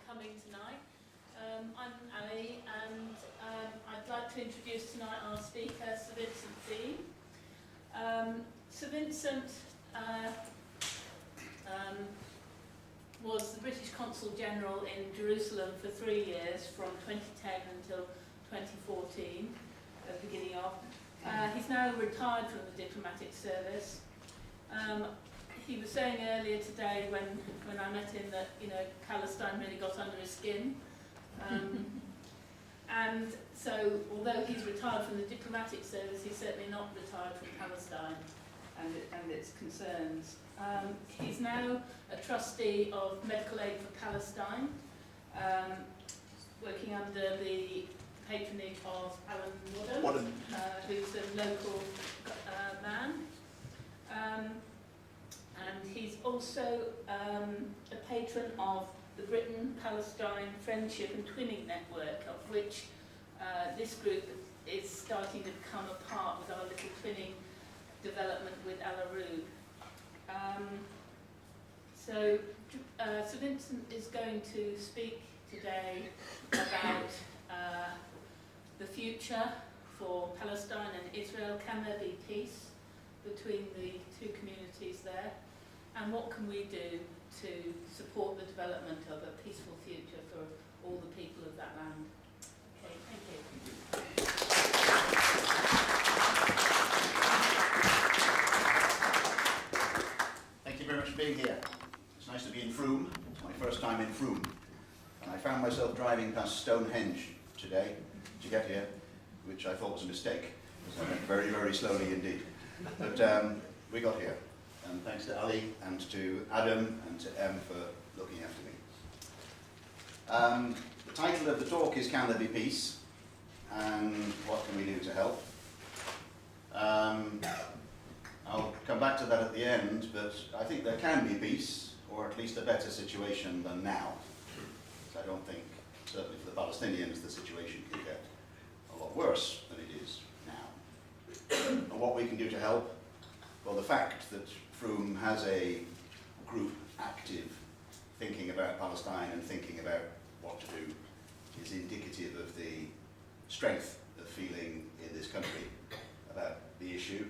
coming tonight. I'm Ali, and I'd like to introduce tonight our speaker, Sir Vincent Fean. Sir Vincent was the British Consul General in Jerusalem for 3 years, from 2010 until 2014, at the beginning of. He's now retired from the diplomatic service. He was saying earlier today when I met him that, you know, Palestine really got under his skin. And so, although he's retired from the diplomatic service, he's certainly not retired from Palestine and its concerns. He's now a trustee of Medical Aid for Palestine, working under the patronage of Alan Wadham, who's a local man. And he's also a patron of the Britain-Palestine Friendship and Twinning Network, of which this group is starting to become a part with our little twinning development with Alaroo. So Vincent is going to speak today about the future for Palestine and Israel. Can there be peace between the two communities there? And what can we do to support the development of a peaceful future for all the people of that land? Okay, thank you. Thank you very much for being here. It's nice to be in Frome. It's my first time in Frome. And I found myself driving past Stonehenge today to get here, which I thought was a mistake, because I went very, very slowly indeed. But we got here. And thanks to Ali and to Adam and to Em for looking after me. The title of the talk is Can There Be Peace? And what can we do to help? I'll come back to that at the end, but I think there can be peace, or at least a better situation than now. I don't think, certainly for the Palestinians, the situation could get a lot worse than it is now. And what we can do to help? Well, the fact that Frome has a group active thinking about Palestine and thinking about what to do is indicative of the strength of feeling in this country about the issue.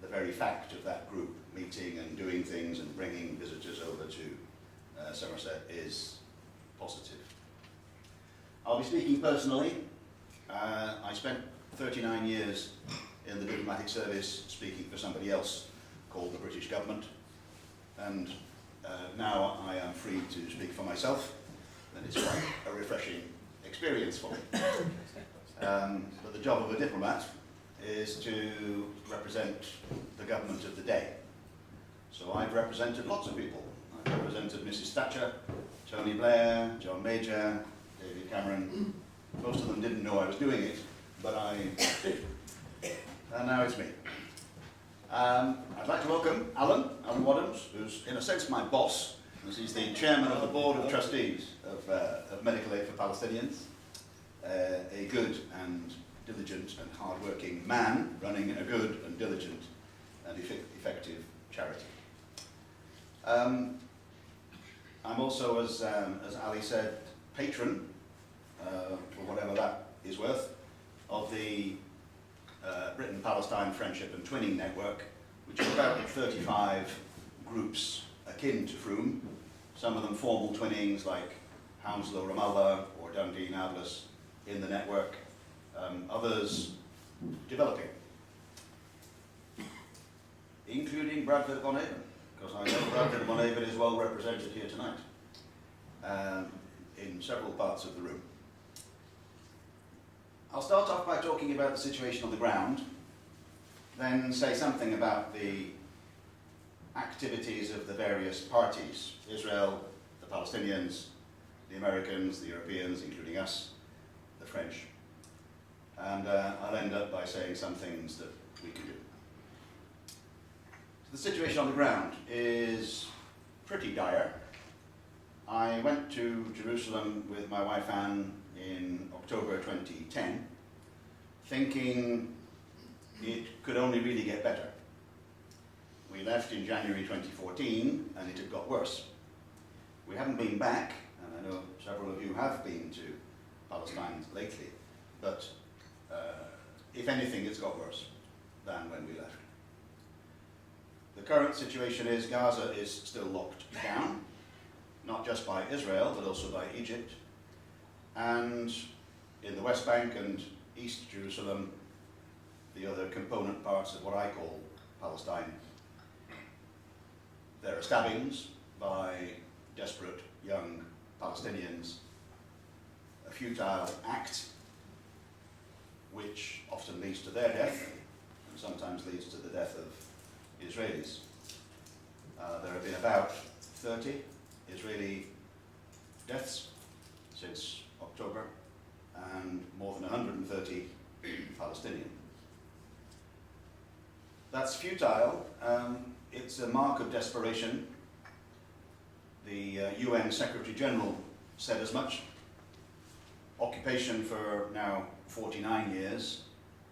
The very fact of that group meeting and doing things and bringing visitors over to Somerset is positive. I'll be speaking personally. I spent 39 years in the diplomatic service speaking for somebody else called the British government, and now I am free to speak for myself, and it's quite a refreshing experience for me. But the job of a diplomat is to represent the government of the day. So I've represented lots of people. I've represented Mrs. Thatcher, Tony Blair, John Major, David Cameron. Most of them didn't know I was doing it, but I did. And now it's me. I'd like to welcome Alan Wadham, who's in a sense my boss, as he's the chairman of the board of trustees of Medical Aid for Palestinians, a good and diligent and hard-working man running a good and diligent and effective charity. I'm also, as Ali said, patron, for whatever that is worth, of the Britain-Palestine Friendship and Twinning Network, which is about 35 groups akin to Frome, some of them formal twinnings like Hounslow Ramallah or Dundee Nablus in the network, others developing, including Bradford upon Avon, because I know Bradford upon Avon is well represented here tonight, in several parts of the room. I'll start off by talking about the situation on the ground, then say something about the activities of the various parties, Israel, the Palestinians, the Americans, the Europeans, including us, the French. And I'll end up by saying some things that we can do. So the situation on the ground is pretty dire. I went to Jerusalem with my wife Anne in October 2010, thinking it could only really get better. We left in January 2014 and it had got worse. We haven't been back, and I know several of you have been to Palestine lately, but if anything, it's got worse than when we left. The current situation is Gaza is still locked down, not just by Israel, but also by Egypt. And in the West Bank and East Jerusalem, the other component parts of what I call Palestine, there are stabbings by desperate young Palestinians, a futile act which often leads to their death and sometimes leads to the death of Israelis. There have been about 30 Israeli deaths since October and more than 130 Palestinian. That's futile. It's a mark of desperation. The UN Secretary General said as much. Occupation for now 49 years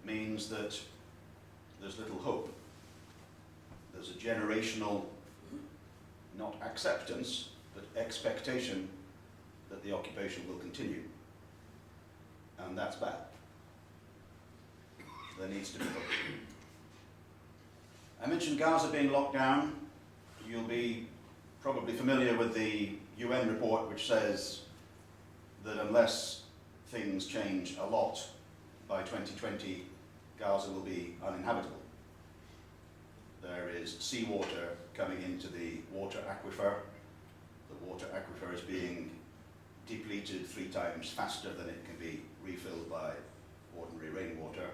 means that there's little hope. There's a generational, not acceptance, but expectation that the occupation will continue. And that's bad. There needs to be hope. I mentioned Gaza being locked down. You'll be probably familiar with the UN report which says that unless things change a lot, by 2020 Gaza will be uninhabitable. There is seawater coming into the water aquifer. The water aquifer is being depleted 3 times faster than it can be refilled by ordinary rainwater.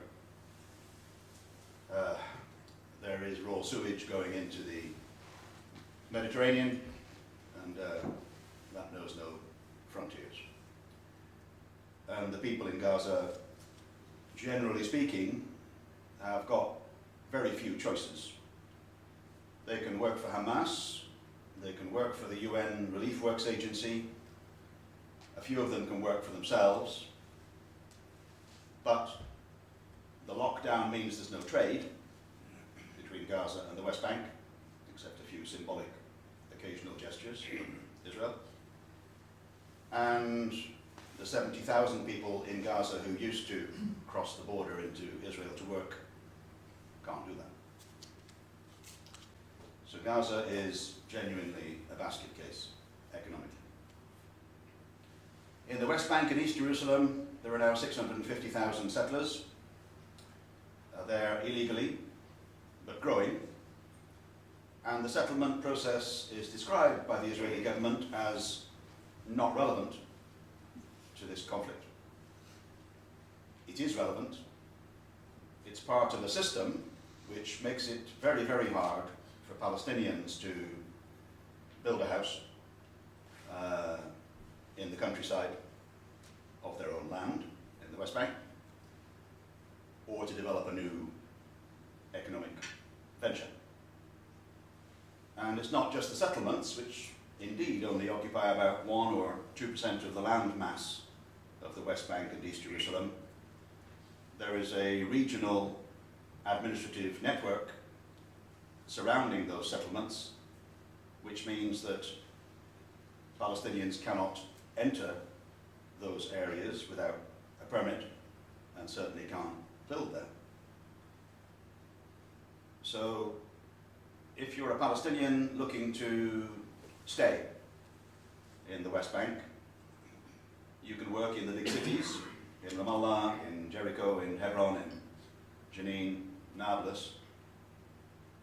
There is raw sewage going into the Mediterranean, and that knows no frontiers. And the people in Gaza, generally speaking, have got very few choices. They can work for Hamas, they can work for the UN Relief Works Agency, a few of them can work for themselves, but the lockdown means there's no trade between Gaza and the West Bank, except a few symbolic occasional gestures from Israel. And the 70,000 people in Gaza who used to cross the border into Israel to work can't do that. So Gaza is genuinely a basket case economically. In the West Bank and East Jerusalem, there are now 650,000 settlers. They're illegally, but growing. And the settlement process is described by the Israeli government as not relevant to this conflict. It is relevant. It's part of a system which makes it very, very hard for Palestinians to build a house in the countryside of their own land in the West Bank, or to develop a new economic venture. And it's not just the settlements, which indeed only occupy about 1 or 2% of the land mass of the West Bank and East Jerusalem. There is a regional administrative network surrounding those settlements, which means that Palestinians cannot enter those areas without a permit, and certainly can't build there. So if you're a Palestinian looking to stay in the West Bank, you can work in the big cities, in Ramallah, in Jericho, in Hebron, in Jenin, Nablus.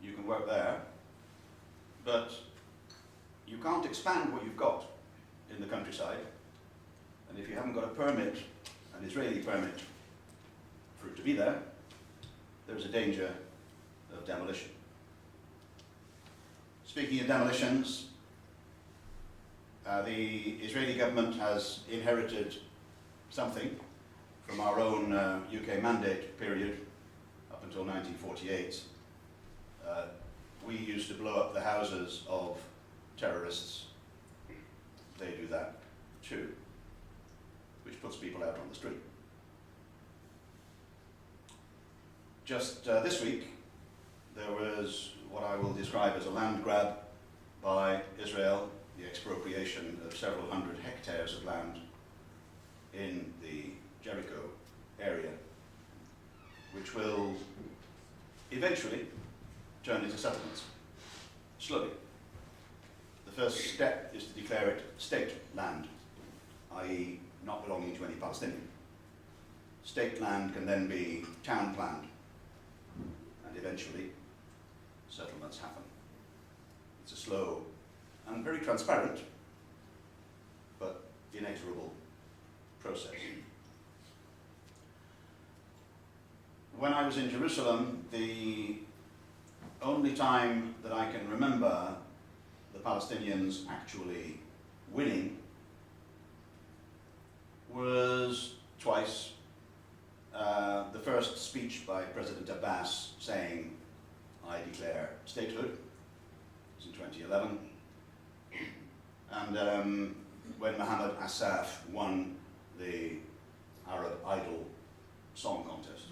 You can work there, but you can't expand what you've got in the countryside. And if you haven't got a permit, an Israeli permit, for it to be there, there's a danger of demolition. Speaking of demolitions, the Israeli government has inherited something from our own UK mandate period up until 1948. We used to blow up the houses of terrorists. They do that too, which puts people out on the street. Just this week, there was what I will describe as a land grab by Israel the expropriation of several hundred hectares of land in the Jericho area, which will eventually turn into settlements, slowly. The first step is to declare it state land, i.e. not belonging to any Palestinian. State land can then be town planned, and eventually settlements happen. It's a slow and very transparent, but inexorable process. When I was in Jerusalem, the only time that I can remember the Palestinians actually winning was twice. The first speech by President Abbas saying, "I declare statehood," was in 2011. And when Mohammed Asaf won the Arab Idol song contest.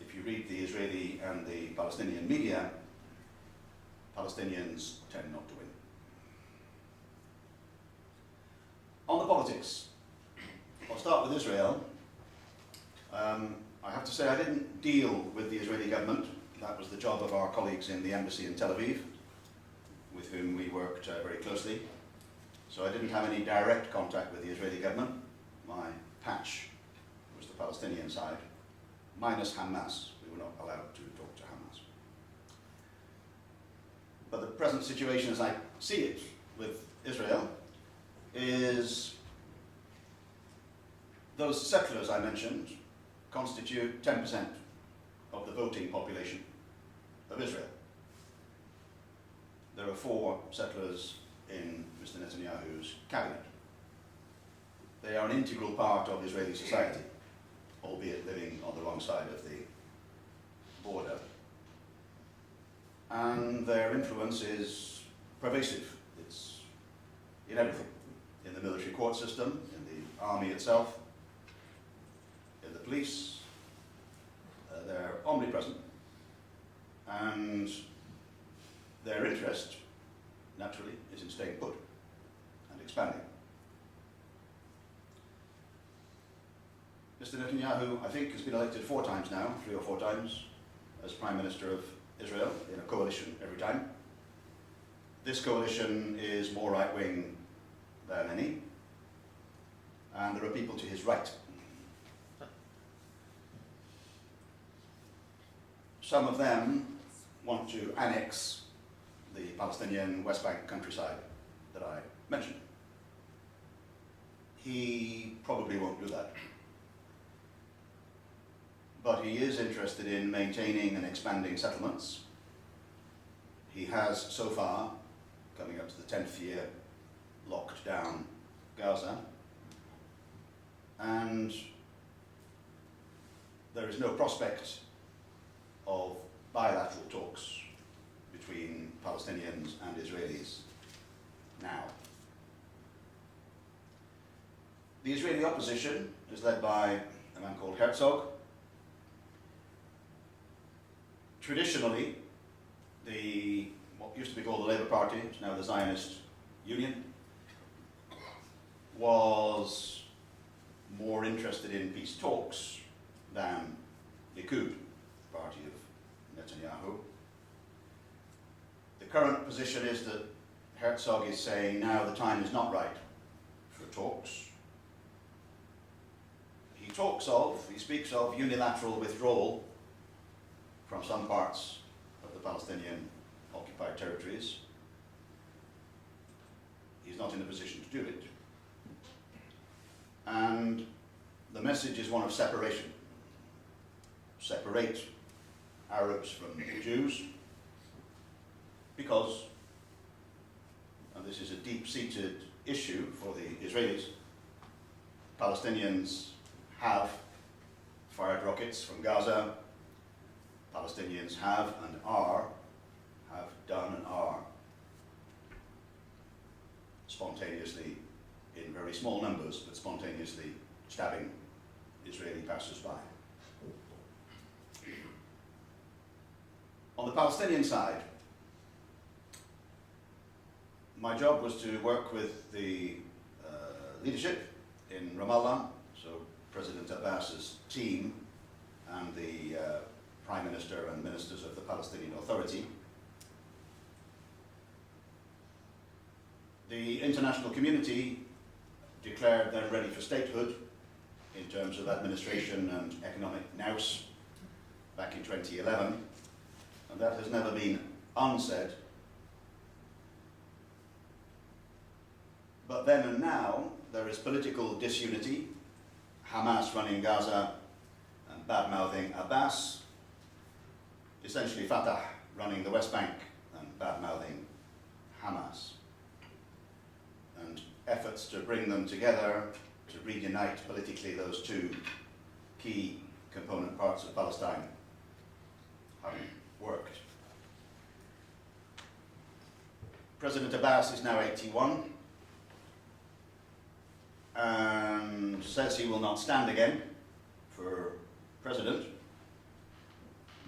If you read the Israeli and the Palestinian media, Palestinians tend not to win. On the politics, I'll start with Israel. I have to say I didn't deal with the Israeli government. That was the job of our colleagues in the embassy in Tel Aviv, with whom we worked very closely. So I didn't have any direct contact with the Israeli government. My patch was the Palestinian side, minus Hamas. We were not allowed to talk to Hamas. But the present situation as I see it with Israel is those settlers I mentioned constitute 10% of the voting population of Israel. There are 4 settlers in Mr. Netanyahu's cabinet. They are an integral part of Israeli society, albeit living on the wrong side of the border. And their influence is pervasive. It's in everything. In the military court system, in the army itself, in the police. They're omnipresent. And their interest, naturally, is in staying put and expanding. Mr. Netanyahu, I think, has been elected 4 times now, 3 or 4 times, as Prime Minister of Israel, in a coalition every time. This coalition is more right-wing than any, and there are people to his right. Some of them want to annex the Palestinian West Bank countryside that I mentioned. He probably won't do that. But he is interested in maintaining and expanding settlements. He has so far, coming up to the 10th year, locked down Gaza. And there is no prospect of bilateral talks between Palestinians and Israelis now. The Israeli opposition is led by a man called Herzog. Traditionally, what used to be called the Labour Party, is now the Zionist Union, was more interested in peace talks than Likud, the party of Netanyahu. The current position is that Herzog is saying now the time is not right for talks. He speaks of unilateral withdrawal from some parts of the Palestinian occupied territories. He's not in a position to do it. And the message is one of separation. Separate Arabs from Jews, because, and this is a deep-seated issue for the Israelis, Palestinians have fired rockets from Gaza. Palestinians have done and are spontaneously, in very small numbers, but spontaneously stabbing Israeli passers-by. On the Palestinian side, My job was to work with the leadership in Ramallah, so President Abbas's team and the Prime Minister and ministers of the Palestinian Authority. The international community declared they're ready for statehood in terms of administration and economic nous back in 2011, and that has never been unsaid. But then and now, there is political disunity, Hamas running Gaza and bad-mouthing Abbas, essentially Fatah running the West Bank and bad-mouthing Hamas. And efforts to bring them together, to reunite politically those two key component parts of Palestine haven't worked. President Abbas is now 81 and says he will not stand again for president,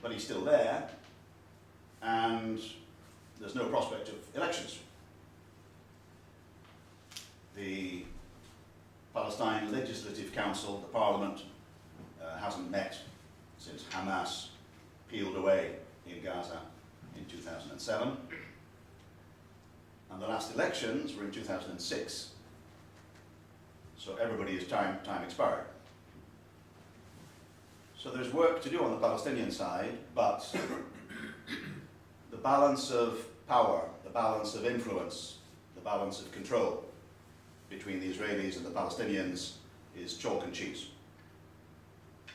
but he's still there, and there's no prospect of elections. The Palestine Legislative Council, the parliament, hasn't met since Hamas peeled away in Gaza in 2007. And the last elections were in 2006. So everybody's time expired. So there's work to do on the Palestinian side, but the balance of power, the balance of influence, the balance of control between the Israelis and the Palestinians is chalk and cheese.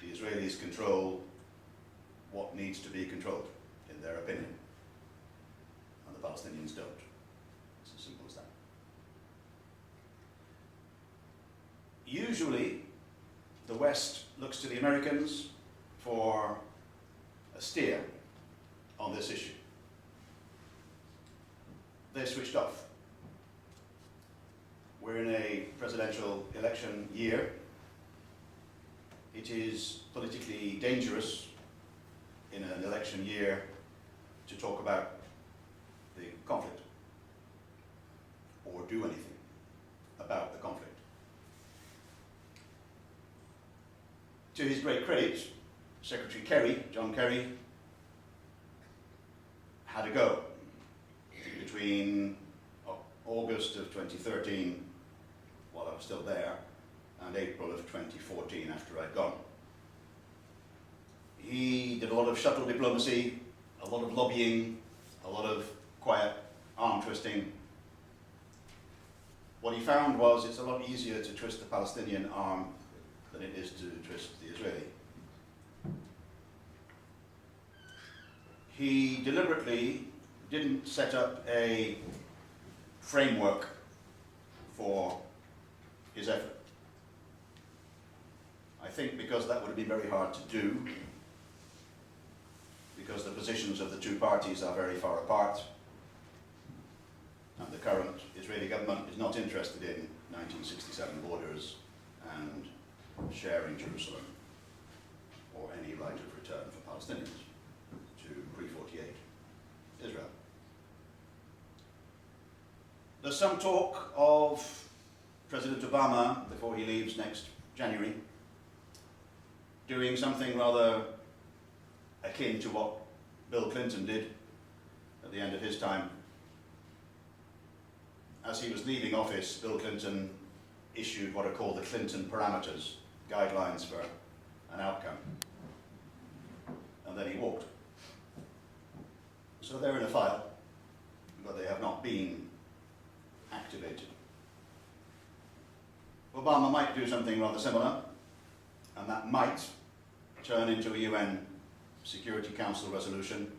The Israelis control what needs to be controlled, in their opinion, and the Palestinians don't. It's as simple as that. Usually, the West looks to the Americans for a steer on this issue. They switched off. We're in a presidential election year. It is politically dangerous in an election year to talk about the conflict or do anything about the conflict. To his great credit, Secretary Kerry, John Kerry, had a go between August of 2013, while I was still there, and April of 2014 after I'd gone. He did a lot of shuttle diplomacy, a lot of lobbying, a lot of quiet arm twisting. What he found was it's a lot easier to twist the Palestinian arm than it is to twist the Israeli. He deliberately didn't set up a framework for his effort. I think because that would be very hard to do, because the positions of the two parties are very far apart, and the current Israeli government is not interested in 1967 borders and sharing Jerusalem or any right of return for Palestinians to pre-48 Israel. There's some talk of President Obama, before he leaves next January, doing something rather akin to what Bill Clinton did at the end of his time. As he was leaving office, Bill Clinton issued what are called the Clinton parameters, guidelines for an outcome. And then he walked. So they're in a file, but they have not been activated. Obama might do something rather similar, and that might turn into a UN Security Council resolution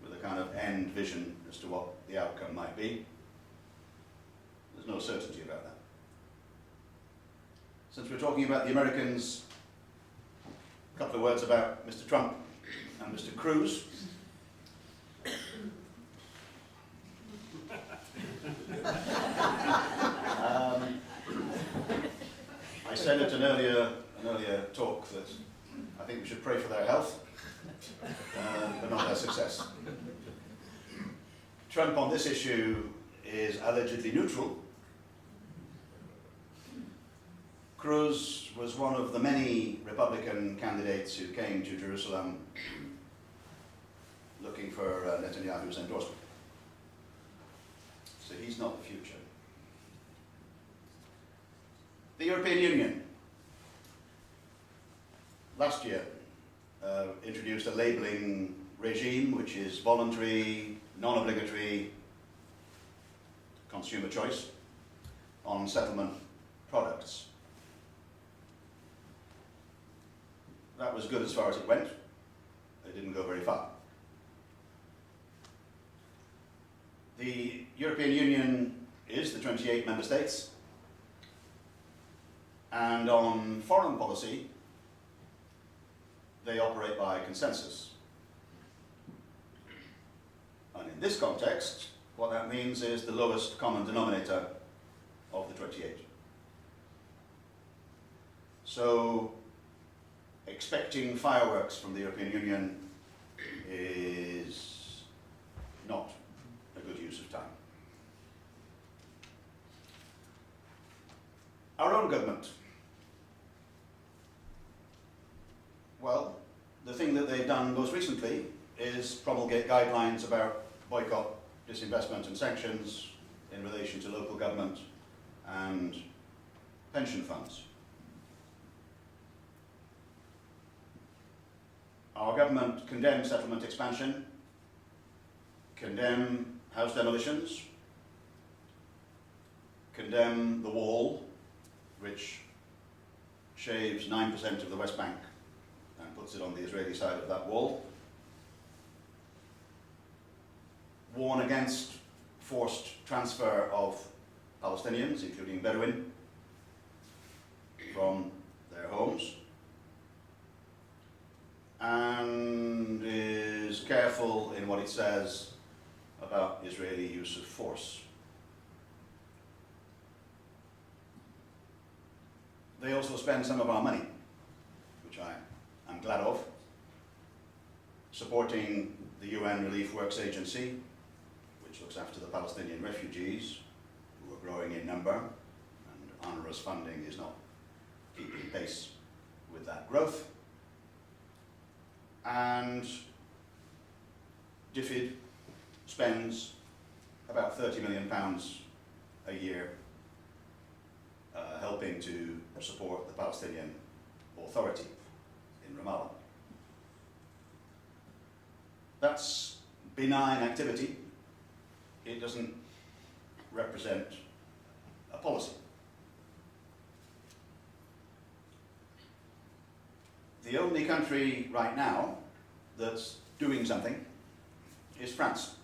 with a kind of end vision as to what the outcome might be. There's no certainty about that. Since we're talking about the Americans, a couple of words about Mr. Trump and Mr. Cruz. I said at an earlier talk that I think we should pray for their health, but not their success. Trump on this issue is allegedly neutral. Cruz was one of the many Republican candidates who came to Jerusalem looking for Netanyahu's endorsement. So he's not the future. The European Union, last year, introduced a labelling regime which is voluntary, non-obligatory consumer choice on settlement products. That was good as far as it went. It didn't go very far. The European Union is the 28 member states, and on foreign policy, they operate by consensus. And in this context, what that means is the lowest common denominator of the 28. So, expecting fireworks from the European Union is not a good use of time. Our own government. Well, the thing that they've done most recently is promulgate guidelines about boycott, disinvestment and sanctions in relation to local government and pension funds. Our government condemned settlement expansion, condemn house demolitions, condemn the wall, which shaves 9% of the West Bank and puts it on the Israeli side of that wall. Warn against forced transfer of Palestinians, including Bedouin, from their homes, and is careful in what it says about Israeli use of force. They also spend some of our money, which I am glad of, supporting the UN Relief Works Agency, which looks after the Palestinian refugees, who are growing in number, and UNRWA's funding is not keeping pace with that growth. And DFID spends about £30 million a year helping to support the Palestinian Authority in Ramallah. That's benign activity. It doesn't represent a policy. The only country right now that's doing something is France.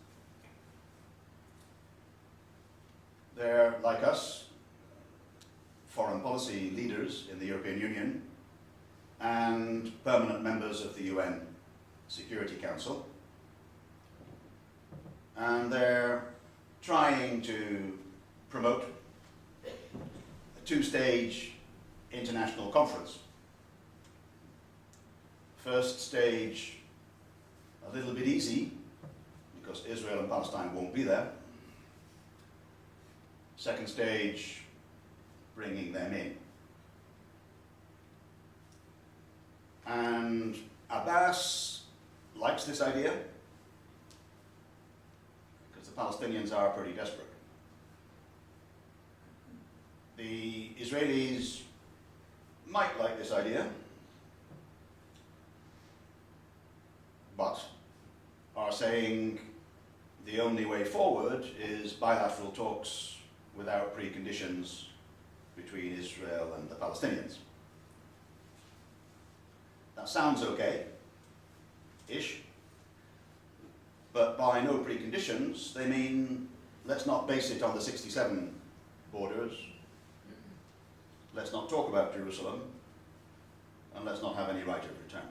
They're, like us, foreign policy leaders in the European Union and permanent members of the UN Security Council. And they're trying to promote a two-stage international conference. First stage, a little bit easy, because Israel and Palestine won't be there. Second stage, bringing them in. And Abbas likes this idea, because the Palestinians are pretty desperate. The Israelis might like this idea, but are saying the only way forward is bilateral talks without preconditions between Israel and the Palestinians. That sounds okay-ish, but by no preconditions, they mean let's not base it on the 67 borders, let's not talk about Jerusalem, and let's not have any right of return.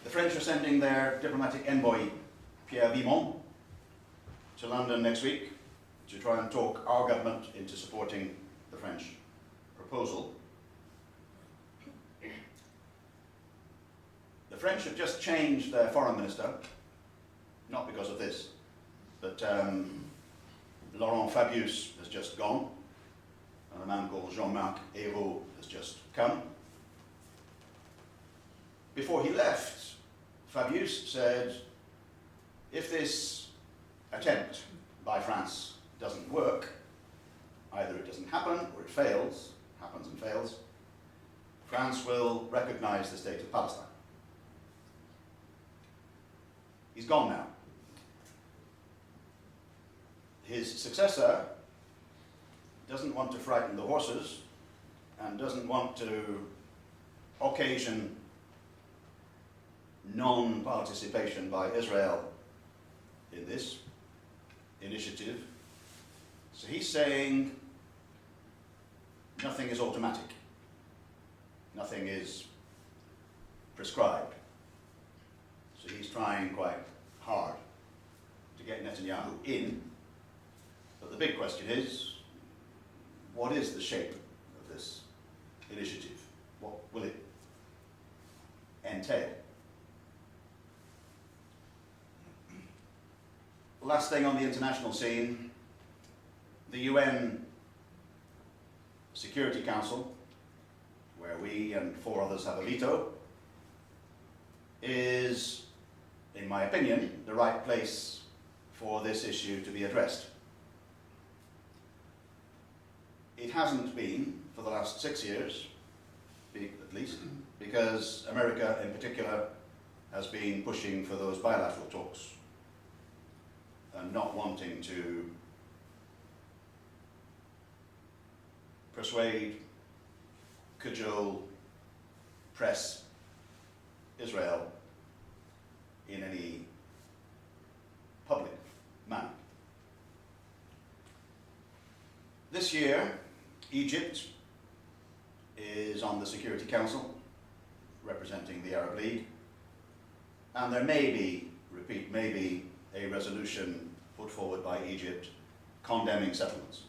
The French are sending their diplomatic envoy, Pierre Vimont, to London next week to try and talk our government into supporting the French proposal. The French have just changed their foreign minister, not because of this, but Laurent Fabius has just gone, and a man called Jean-Marc Ayrault has just come. Before he left, Fabius said, if this attempt by France doesn't work, either it doesn't happen or it fails, happens and fails, France will recognize the state of Palestine. He's gone now. His successor doesn't want to frighten the horses and doesn't want to occasion non-participation by Israel in this initiative. So he's saying nothing is automatic. Nothing is prescribed. So he's trying quite hard to get Netanyahu in. But the big question is, what is the shape of this initiative? What will it entail? Last thing on the international scene, the UN Security Council, where we and 4 others have a veto, is, in my opinion, the right place for this issue to be addressed. It hasn't been for the last 6 years, at least, because America in particular has been pushing for those bilateral talks and not wanting to persuade, cajole, press Israel in any public manner. This year, Egypt is on the Security Council, representing the Arab League, and there may be, repeat, may be, a resolution put forward by Egypt condemning settlements.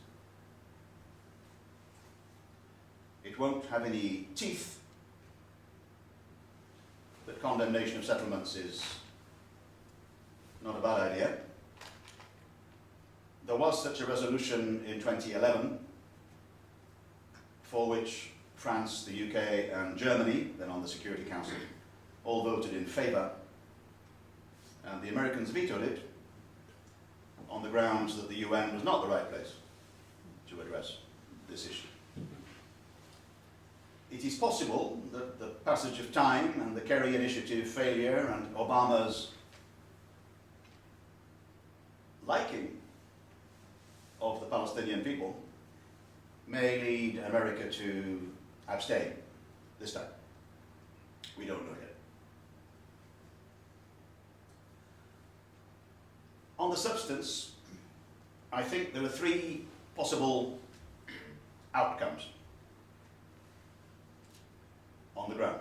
It won't have any teeth, but condemnation of settlements is not a bad idea. There was such a resolution in 2011, for which France, the UK and Germany, then on the Security Council, all voted in favour, and the Americans vetoed it on the grounds that the UN was not the right place to address this issue. It is possible that the passage of time and the Kerry Initiative failure and Obama's liking of the Palestinian people may lead America to abstain this time. We don't know yet. On the substance, I think there are 3 possible outcomes on the ground.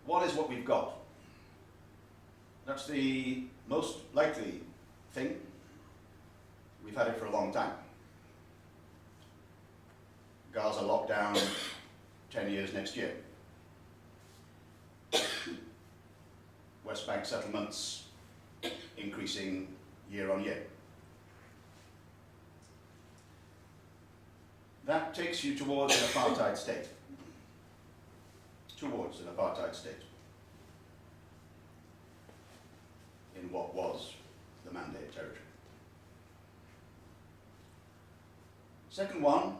What is what we've got? That's the most likely thing. We've had it for a long time. Gaza lockdown, 10 years next year. West Bank settlements increasing year on year. That takes you towards an apartheid state. Towards an apartheid state. In what was the Mandate territory. Second one,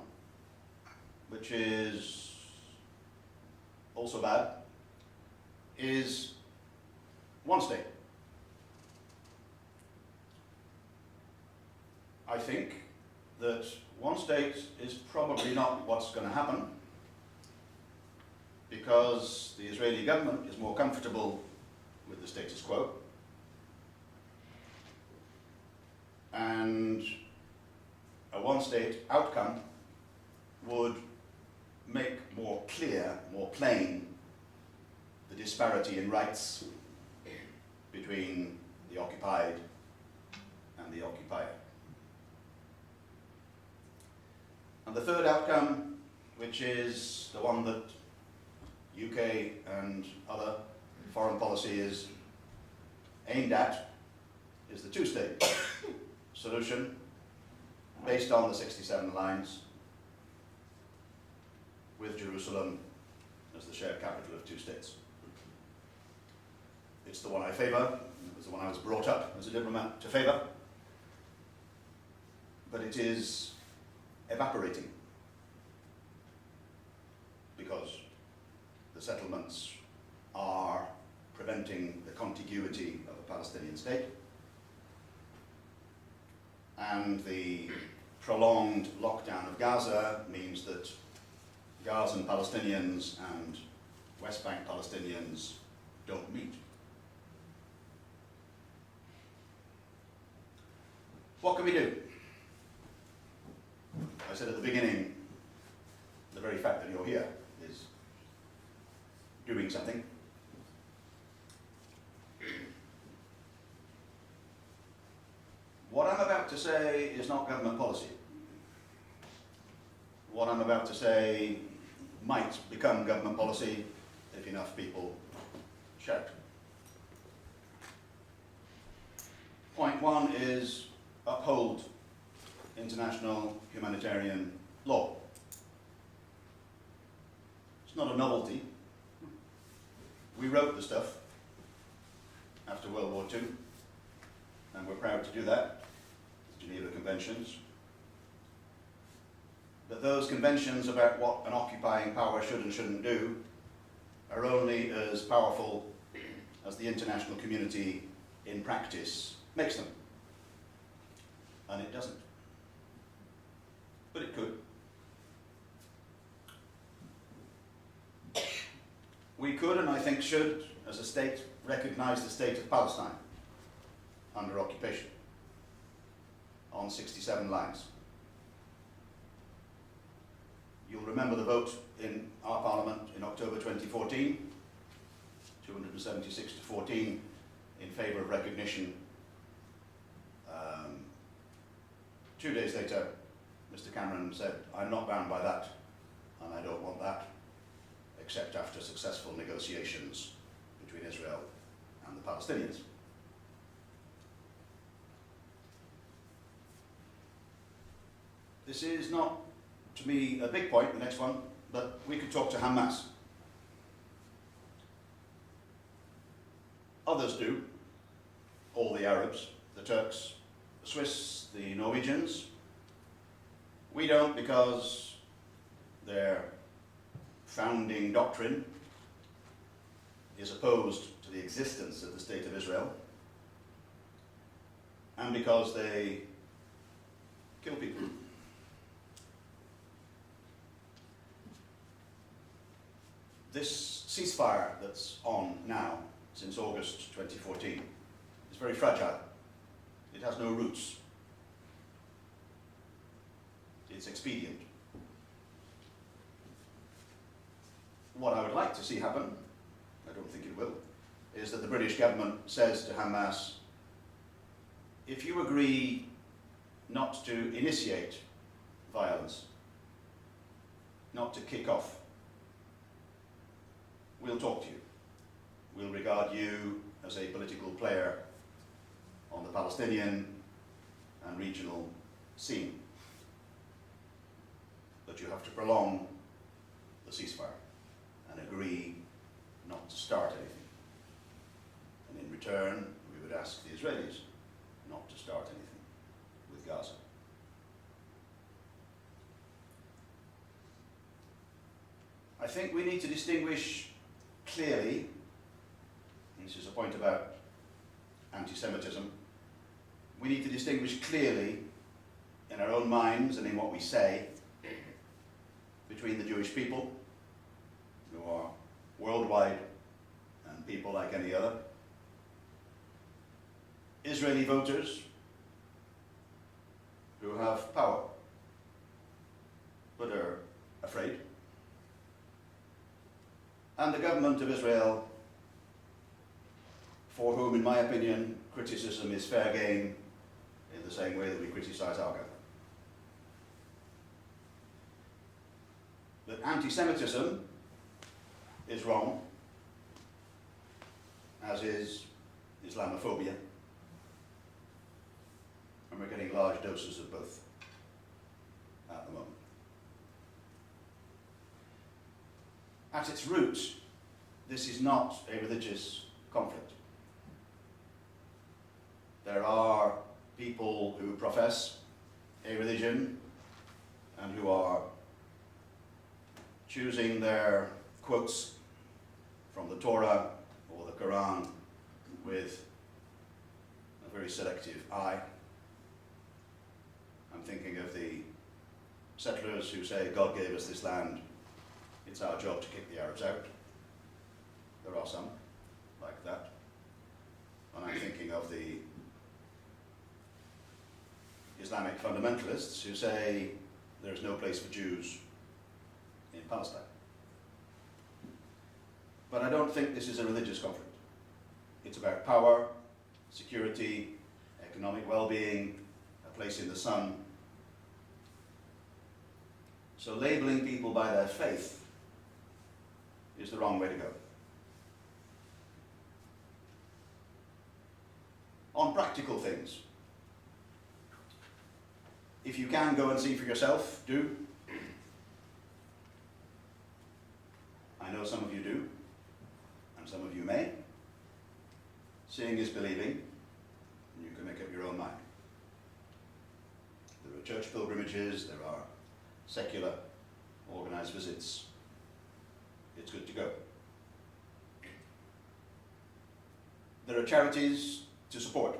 which is also bad, is one state. I think that one state is probably not what's going to happen, because the Israeli government is more comfortable with the status quo, and a one-state outcome would make more clear, more plain, the disparity in rights between the occupied and the occupier. And the third outcome, which is the one that UK and other foreign policy is aimed at is the two-state solution based on the 67 lines, with Jerusalem as the shared capital of two states. It's the one I favour. It was the one I was brought up as a diplomat to favour. But it is evaporating because the settlements are preventing the contiguity of a Palestinian state, and the prolonged lockdown of Gaza means that Gazan Palestinians and West Bank Palestinians don't meet. What can we do? I said at the beginning, the very fact that you're here is doing something. What I'm about to say is not government policy. What I'm about to say might become government policy if enough people shout. Point one is uphold international humanitarian law. It's not a novelty. We wrote the stuff after World War II, and we're proud to do that, the Geneva Conventions. But those conventions about what an occupying power should and shouldn't do are only as powerful as the international community in practice makes them. And it doesn't. But it could. We could, and I think should, as a state, recognise the state of Palestine under occupation on 67 lines. You'll remember the vote in our Parliament in October 2014, 276 to 14 in favour of recognition. 2 days later, Mr. Cameron said, I'm not bound by that, and I don't want that, except after successful negotiations between Israel and the Palestinians. This is not, to me, a big point, the next one, but we could talk to Hamas. Others do, all the Arabs, the Turks, the Swiss, the Norwegians. We don't because their founding doctrine is opposed to the existence of the State of Israel, and because they kill people. This ceasefire that's on now, since August 2014, is very fragile. It has no roots. It's expedient. What I would like to see happen, I don't think it will, is that the British government says to Hamas, if you agree not to initiate violence, not to kick off, we'll talk to you. We'll regard you as a political player on the Palestinian and regional scene. But you have to prolong the ceasefire and agree not to start anything. And in return, we would ask the Israelis not to start anything with Gaza. I think we need to distinguish clearly, and this is a point about anti-Semitism, we need to distinguish clearly in our own minds and in what we say between the Jewish people, who are worldwide and people like any other, Israeli voters who have power but are afraid, and the government of Israel, for whom, in my opinion, criticism is fair game in the same way that we criticise our government. That anti-Semitism is wrong, as is Islamophobia, and we're getting large doses of both at the moment. At its roots, this is not a religious conflict. There are people who profess a religion and who are choosing their quotes from the Torah or the Quran with a very selective eye. I'm thinking of the settlers who say, God gave us this land, it's our job to kick the Arabs out. There are some like that. And I'm thinking of the Islamic fundamentalists who say there's no place for Jews in Palestine. But I don't think this is a religious conflict. It's about power, security, economic well-being, a place in the sun. So labeling people by their faith is the wrong way to go. On practical things, if you can go and see for yourself, do. I know some of you do, and some of you may. Seeing is believing, and you can make up your own mind. There are church pilgrimages, there are secular organised visits. It's good to go. There are charities to support.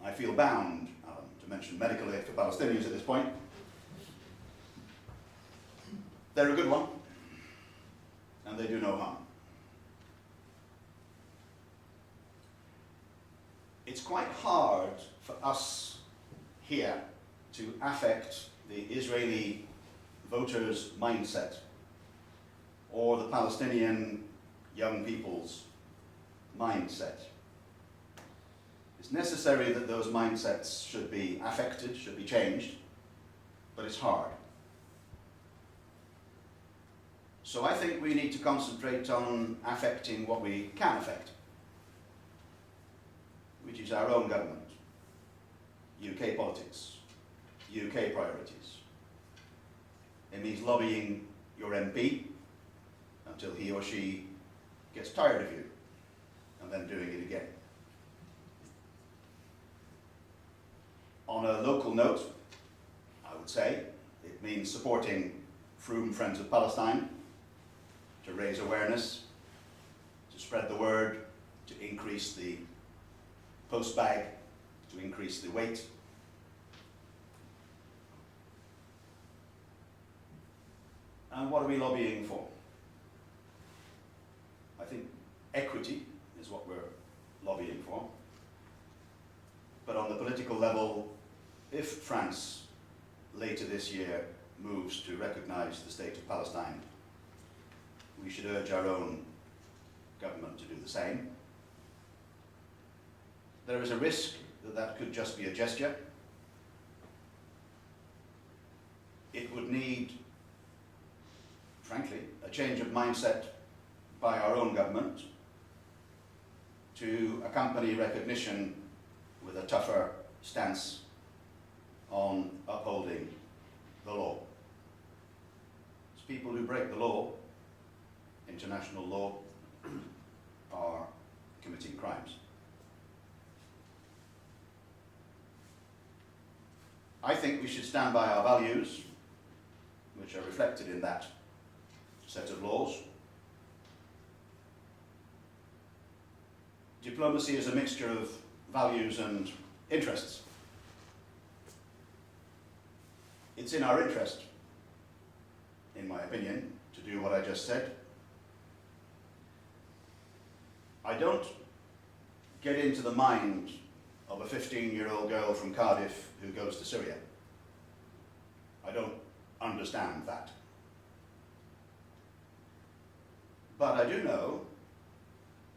I feel bound, Alan, to mention medical aid for Palestinians at this point. They're a good one, and they do no harm. It's quite hard for us here to affect the Israeli voters' mindset or the Palestinian young people's mindset. It's necessary that those mindsets should be affected, should be changed, but it's hard. So I think we need to concentrate on affecting what we can affect, which is our own government, UK politics, UK priorities. It means lobbying your MP until he or she gets tired of you, and then doing it again. On a local note, I would say, it means supporting Froome Friends of Palestine to raise awareness, to spread the word, to increase the post bag, to increase the weight. And what are we lobbying for? I think equity is what we're lobbying for. But on the political level, if France later this year moves to recognise the state of Palestine, we should urge our own government to do the same. There is a risk that that could just be a gesture. It would need, frankly, a change of mindset by our own government to accompany recognition with a tougher stance on upholding the law. It's people who break the law, international law, are committing crimes. I think we should stand by our values, which are reflected in that set of laws. Diplomacy is a mixture of values and interests. It's in our interest, in my opinion, to do what I just said. I don't get into the mind of a 15-year-old girl from Cardiff who goes to Syria. I don't understand that. But I do know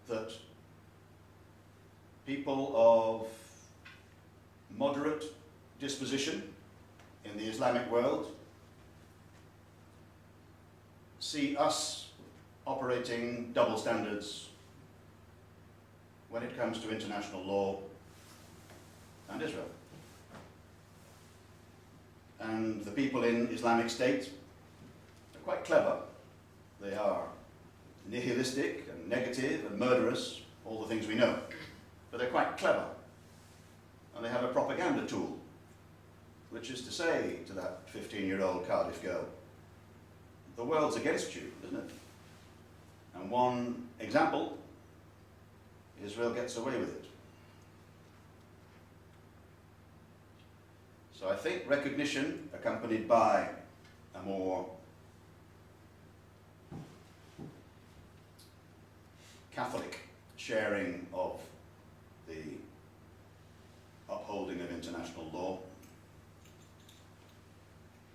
that people of moderate disposition in the Islamic world see us operating double standards when it comes to international law and Israel. And the people in Islamic State are quite clever. They are nihilistic and negative and murderous, all the things we know. But they're quite clever. And they have a propaganda tool, which is to say to that 15-year-old Cardiff girl, the world's against you, isn't it? And one example, Israel gets away with it. So I think recognition accompanied by a more Catholic sharing of the upholding of international law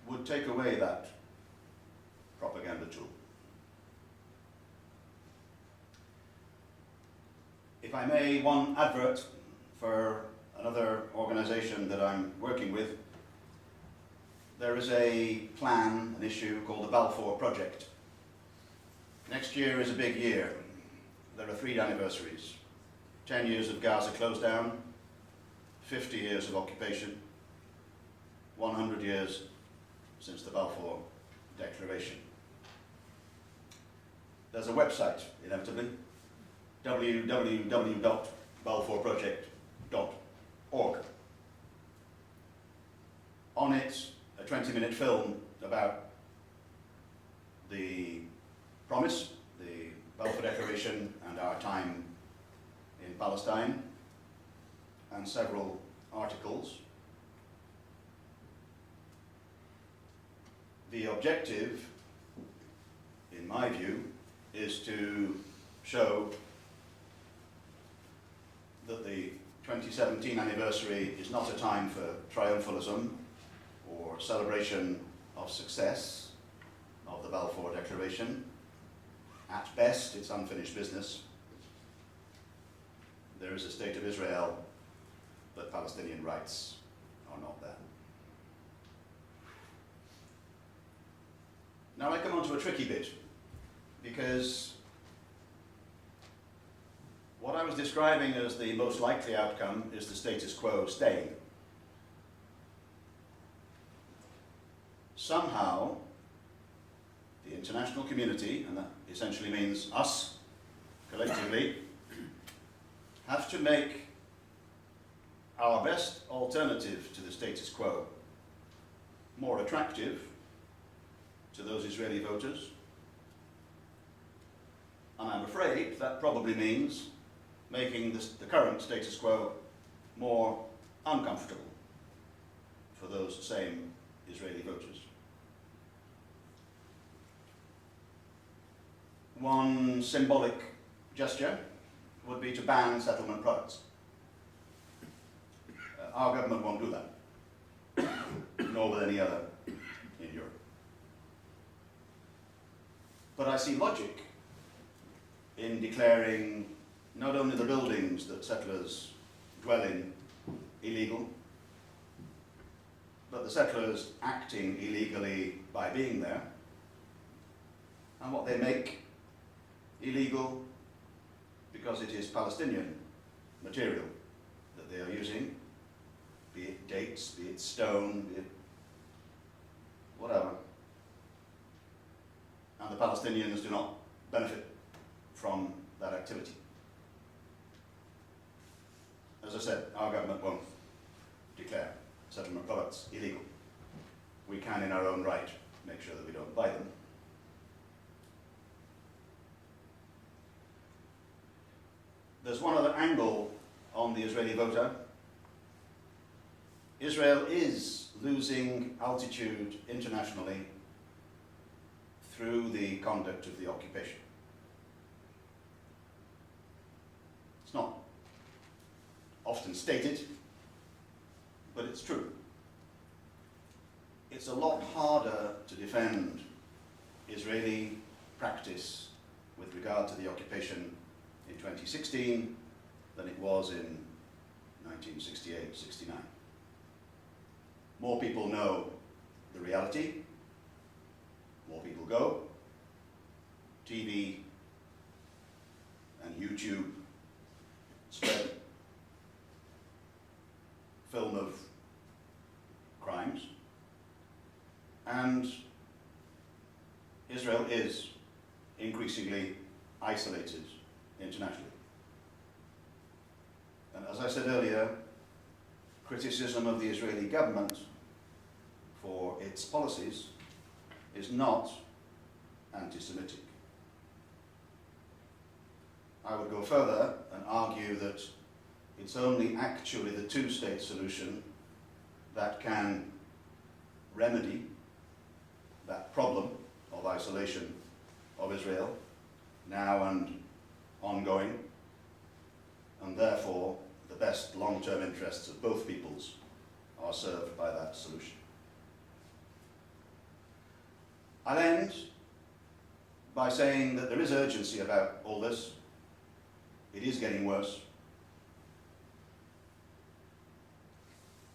would take away that propaganda tool. If I may, one advert for another organisation that I'm working with. There is a plan, an issue called the Balfour Project. Next year is a big year. There are 3 anniversaries. 10 years of Gaza closed down, 50 years of occupation, 100 years since the Balfour Declaration. There's a website, inevitably, www.balfourproject.org. On it, a 20-minute film about the promise, the Balfour Declaration, and our time in Palestine, and several articles. The objective, in my view, is to show that the 2017 anniversary is not a time for triumphalism or celebration of success of the Balfour Declaration. At best, it's unfinished business. There is a state of Israel, but Palestinian rights are not there. Now I come on to a tricky bit, because what I was describing as the most likely outcome is the status quo staying. Somehow, the international community, and that essentially means us, collectively, have to make our best alternative to the status quo more attractive to those Israeli voters. And I'm afraid that probably means making the current status quo more uncomfortable for those same Israeli voters. One symbolic gesture would be to ban settlement products. Our government won't do that, nor will any other in Europe. But I see logic in declaring not only the buildings that settlers dwell in illegal, but the settlers acting illegally by being there, and what they make illegal because it is Palestinian material that they are using, be it dates, be it stone, be it whatever. And the Palestinians do not benefit from that activity. As I said, our government won't declare settlement products illegal. We can, in our own right, make sure that we don't buy them. There's one other angle on the Israeli voter. Israel is losing altitude internationally through the conduct of the occupation. It's not often stated, but it's true. It's a lot harder to defend Israeli practice with regard to the occupation in 2016 than it was in 1968-69. More people know the reality, more people go. TV and YouTube And Israel is increasingly isolated internationally. And as I said earlier, criticism of the Israeli government for its policies is not anti-Semitic. I would go further and argue that it's only actually the two-state solution that can remedy that problem of isolation of Israel, now and ongoing, and therefore the best long-term interests of both peoples are served by that solution. I'll end by saying that there is urgency about all this. It is getting worse.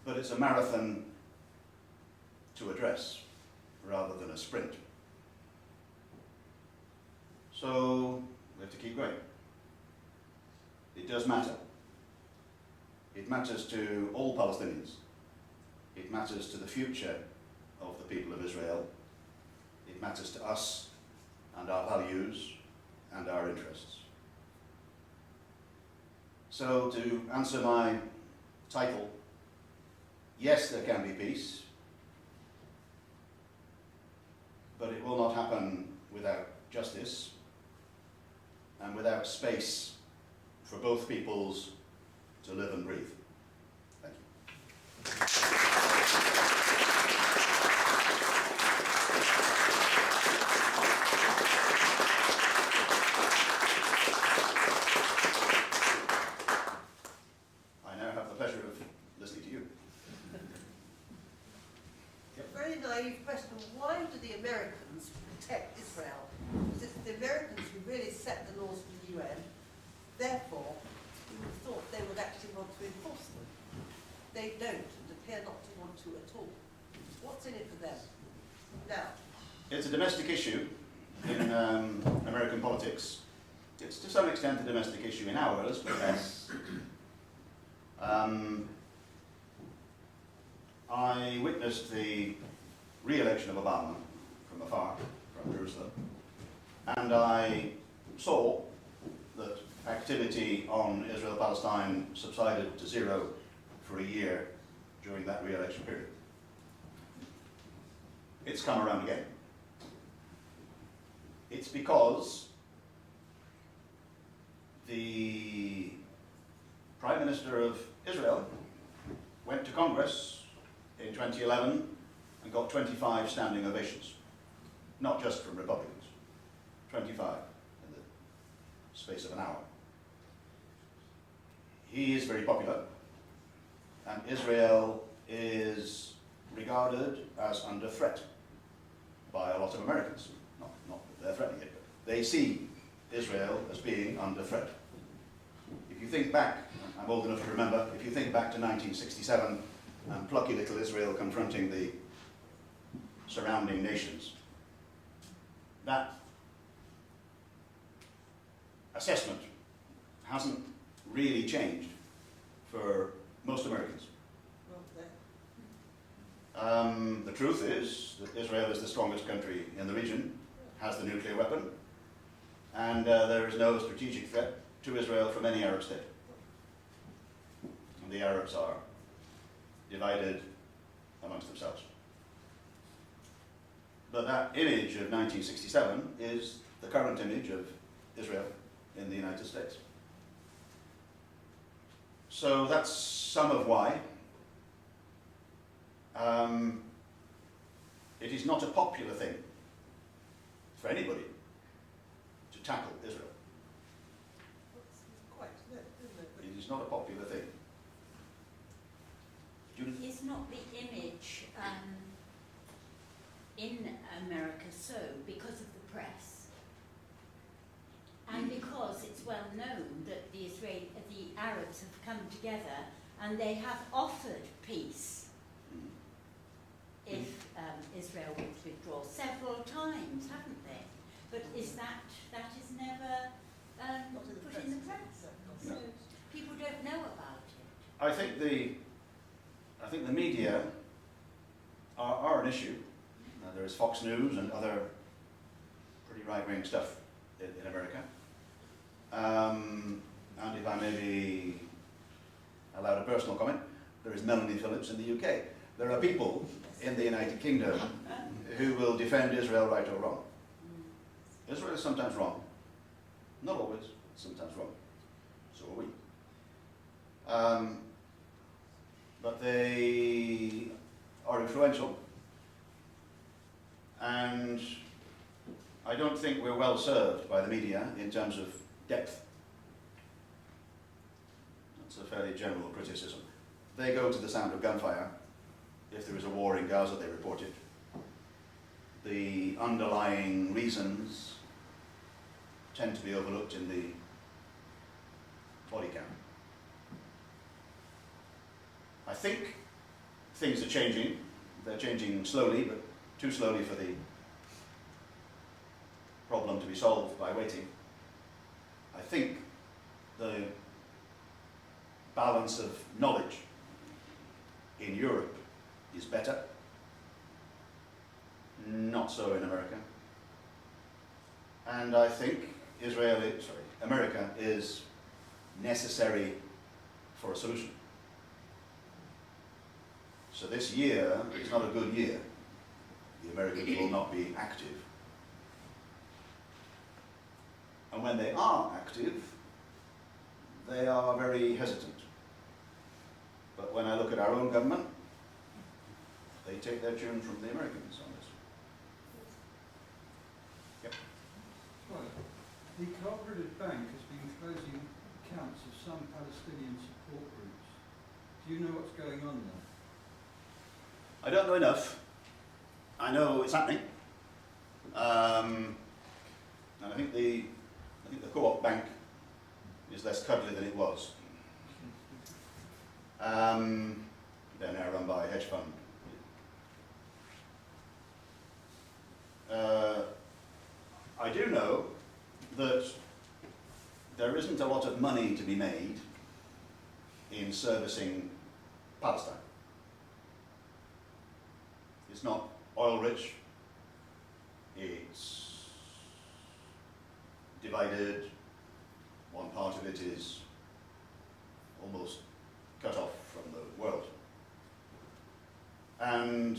But it's a marathon to address rather than a sprint. So we have to keep going. It does matter. It matters to all Palestinians. It matters to the future of the people of Israel. It matters to us and our values and our interests. So to answer my title, yes, there can be peace, but it will not happen without justice and without space for both peoples to live and breathe. Thank you. I now have the pleasure of listening to you. A very naive question. Why do the Americans protect Israel? Because it's the Americans who really set the laws for the UN. Therefore, you would have thought they would actually want to enforce them. They don't and appear not to want to at all. What's in it for them? Now, It's a domestic issue in American politics. It's to some extent a domestic issue in ours, but less. I witnessed the re-election of Obama from afar, from Jerusalem, and I saw that activity on Israel-Palestine subsided to zero for a year during that re-election period. It's come around again. It's because the Prime Minister of Israel went to Congress in 2011 and got 25 standing ovations. Not just from Republicans, 25 in the space of an hour. He is very popular, and Israel is regarded as under threat by a lot of Americans. Not that they're threatening it, but they see Israel as being under threat. If you think back, I'm old enough to remember, if you think back to 1967 and plucky little Israel confronting the surrounding nations, that assessment hasn't really changed for most Americans. The truth is that Israel is the strongest country in the region, has the nuclear weapon, and there is no strategic threat to Israel from any Arab state. And the Arabs are divided amongst themselves. But that image of 1967 is the current image of Israel in the United States. So that's some of why. It is not a popular thing for anybody to tackle Israel. quite, isn't it? It is not a popular thing. Judith? Is not the image in America so because of the press? And because it's well known that the Arabs have come together and they have offered peace if Israel would withdraw several times, haven't they? But that is never put in the press. No. So people don't know about it. I think the media are an issue. There is Fox News and other pretty right-wing stuff in America. And if I may be allowed a personal comment, there is Melanie Phillips in the UK. There are people in the United Kingdom who will defend Israel right or wrong. Israel is sometimes wrong. Not always, sometimes wrong. So are we. But they are influential, and I don't think we're well served by the media in terms of depth. That's a fairly general criticism. They go to the sound of gunfire. If there is a war in Gaza, they report it. The underlying reasons tend to be overlooked in the body count. I think things are changing. They're changing slowly, but too slowly for the problem to be solved by waiting. I think the balance of knowledge in Europe is better. Not so in America. And I think America is necessary for a solution. So this year is not a good year. The Americans will not be active. And when they are active, they are very hesitant. But when I look at our own government, they take their tune from the Americans on this. Yep. Right. The Cooperative Bank has been closing accounts of some Palestinian support groups. Do you know what's going on there? I don't know enough. I know it's happening. And I think the Co-op Bank is less cuddly than it was. They're now run by a hedge fund. I do know that there isn't a lot of money to be made in servicing Palestine. It's not oil rich, it's divided, one part of it is almost cut off from the world. And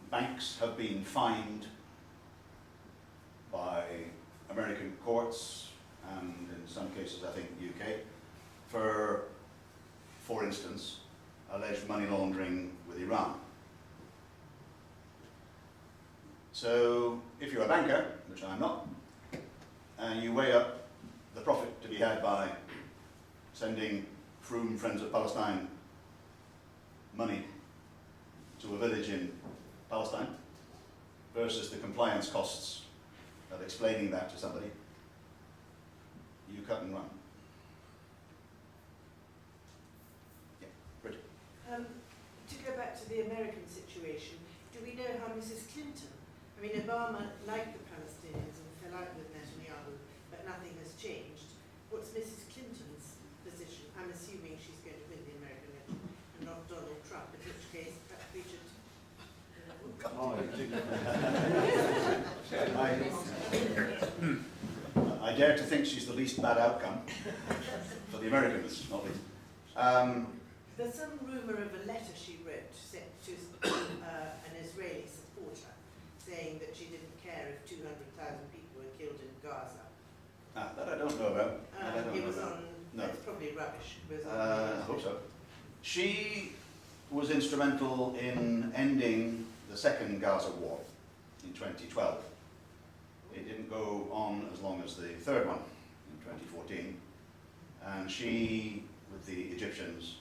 banks have been fined by American courts, and in some cases I think UK, for instance, alleged money laundering with Iran. So if you're a banker, which I'm not, and you weigh up the profit to be had by sending Froome Friends of Palestine money to a village in Palestine versus the compliance costs of explaining that to somebody, you cut and run. Yeah, Bridget. To go back to the American situation, do we know how Mrs. Clinton, I mean, Obama liked the Palestinians and fell out with Netanyahu, but nothing has changed. What's Mrs. Clinton's position? I'm assuming she's going to win the American election and not Donald Trump, in which case perhaps we should... I dare to think she's the least bad outcome for the Americans, not least. There's some rumour of a letter she wrote sent to an Israeli supporter saying that she didn't care if 200,000 people were killed in Gaza. That I don't know about. It was on, no. That's probably rubbish. It was on I hope so. She was instrumental in ending the second Gaza war in 2012. It didn't go on as long as the third one in 2014. And she, with the Egyptians,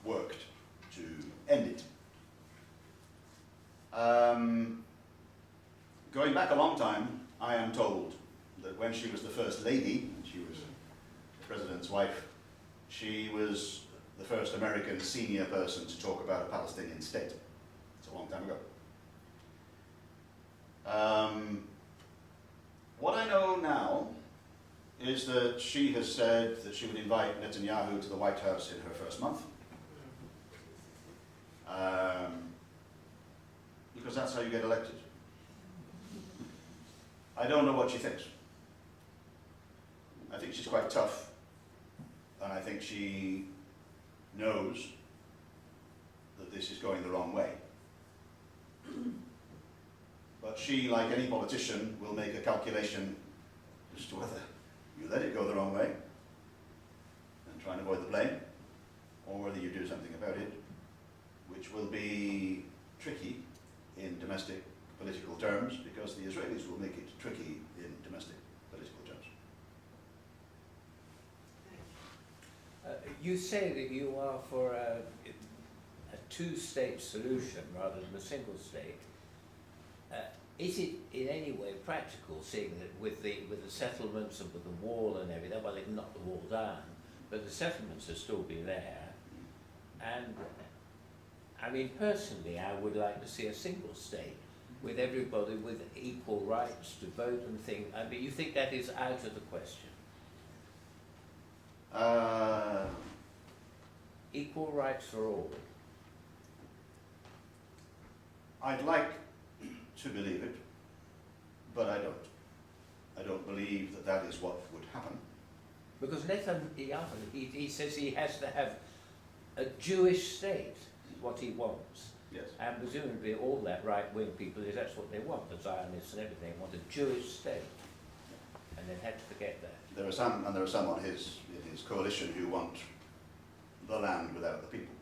worked to end it. Going back a long time, I am told that when she was the First Lady, and she was the President's wife, she was the first American senior person to talk about a Palestinian state. It's a long time ago. What I know now is that she has said that she would invite Netanyahu to the White House in her first month. that's how you get elected. I don't know what she thinks. I think she's quite tough, and I think she knows that this is going the wrong way. But she, like any politician, will make a calculation as to whether you let it go the wrong way and try and avoid the blame, or whether you do something about it, which will be tricky in domestic political terms, because the Israelis will make it tricky in domestic political terms. You say that you are for a two-state solution rather than a single state. Is it in any way practical, seeing that with the settlements and with the wall and everything, well, they can knock the wall down, but the settlements will still be there. And I mean, personally, I would like to see a single state with everybody with equal rights to vote and things. I mean, you think that is out of the question? Equal rights for all. I'd like to believe it, but I don't. I don't believe that that is what would happen. Because Netanyahu, he says he has to have a Jewish state, what he wants. Yes. And presumably all that right-wing people, that's what they want, the Zionists and everything, want a Jewish state. And they've had to forget that. There are some on in his coalition who want the land without the people.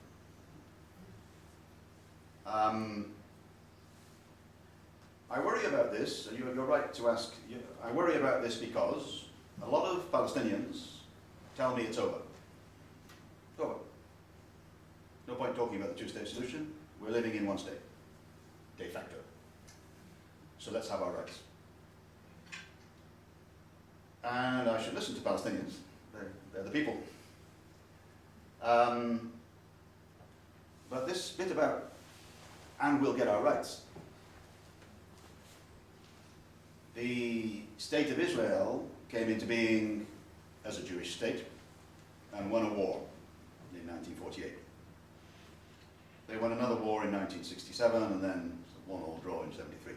I worry about this, and you're right to ask. I worry about this because a lot of Palestinians tell me it's over. It's over. No point talking about the two-state solution. We're living in one state, de facto. So let's have our rights. And I should listen to Palestinians. They're the people. But this bit about, and we'll get our rights. The State of Israel came into being as a Jewish state and won a war in 1948. They won another war in 1967 and then one all draw in 73.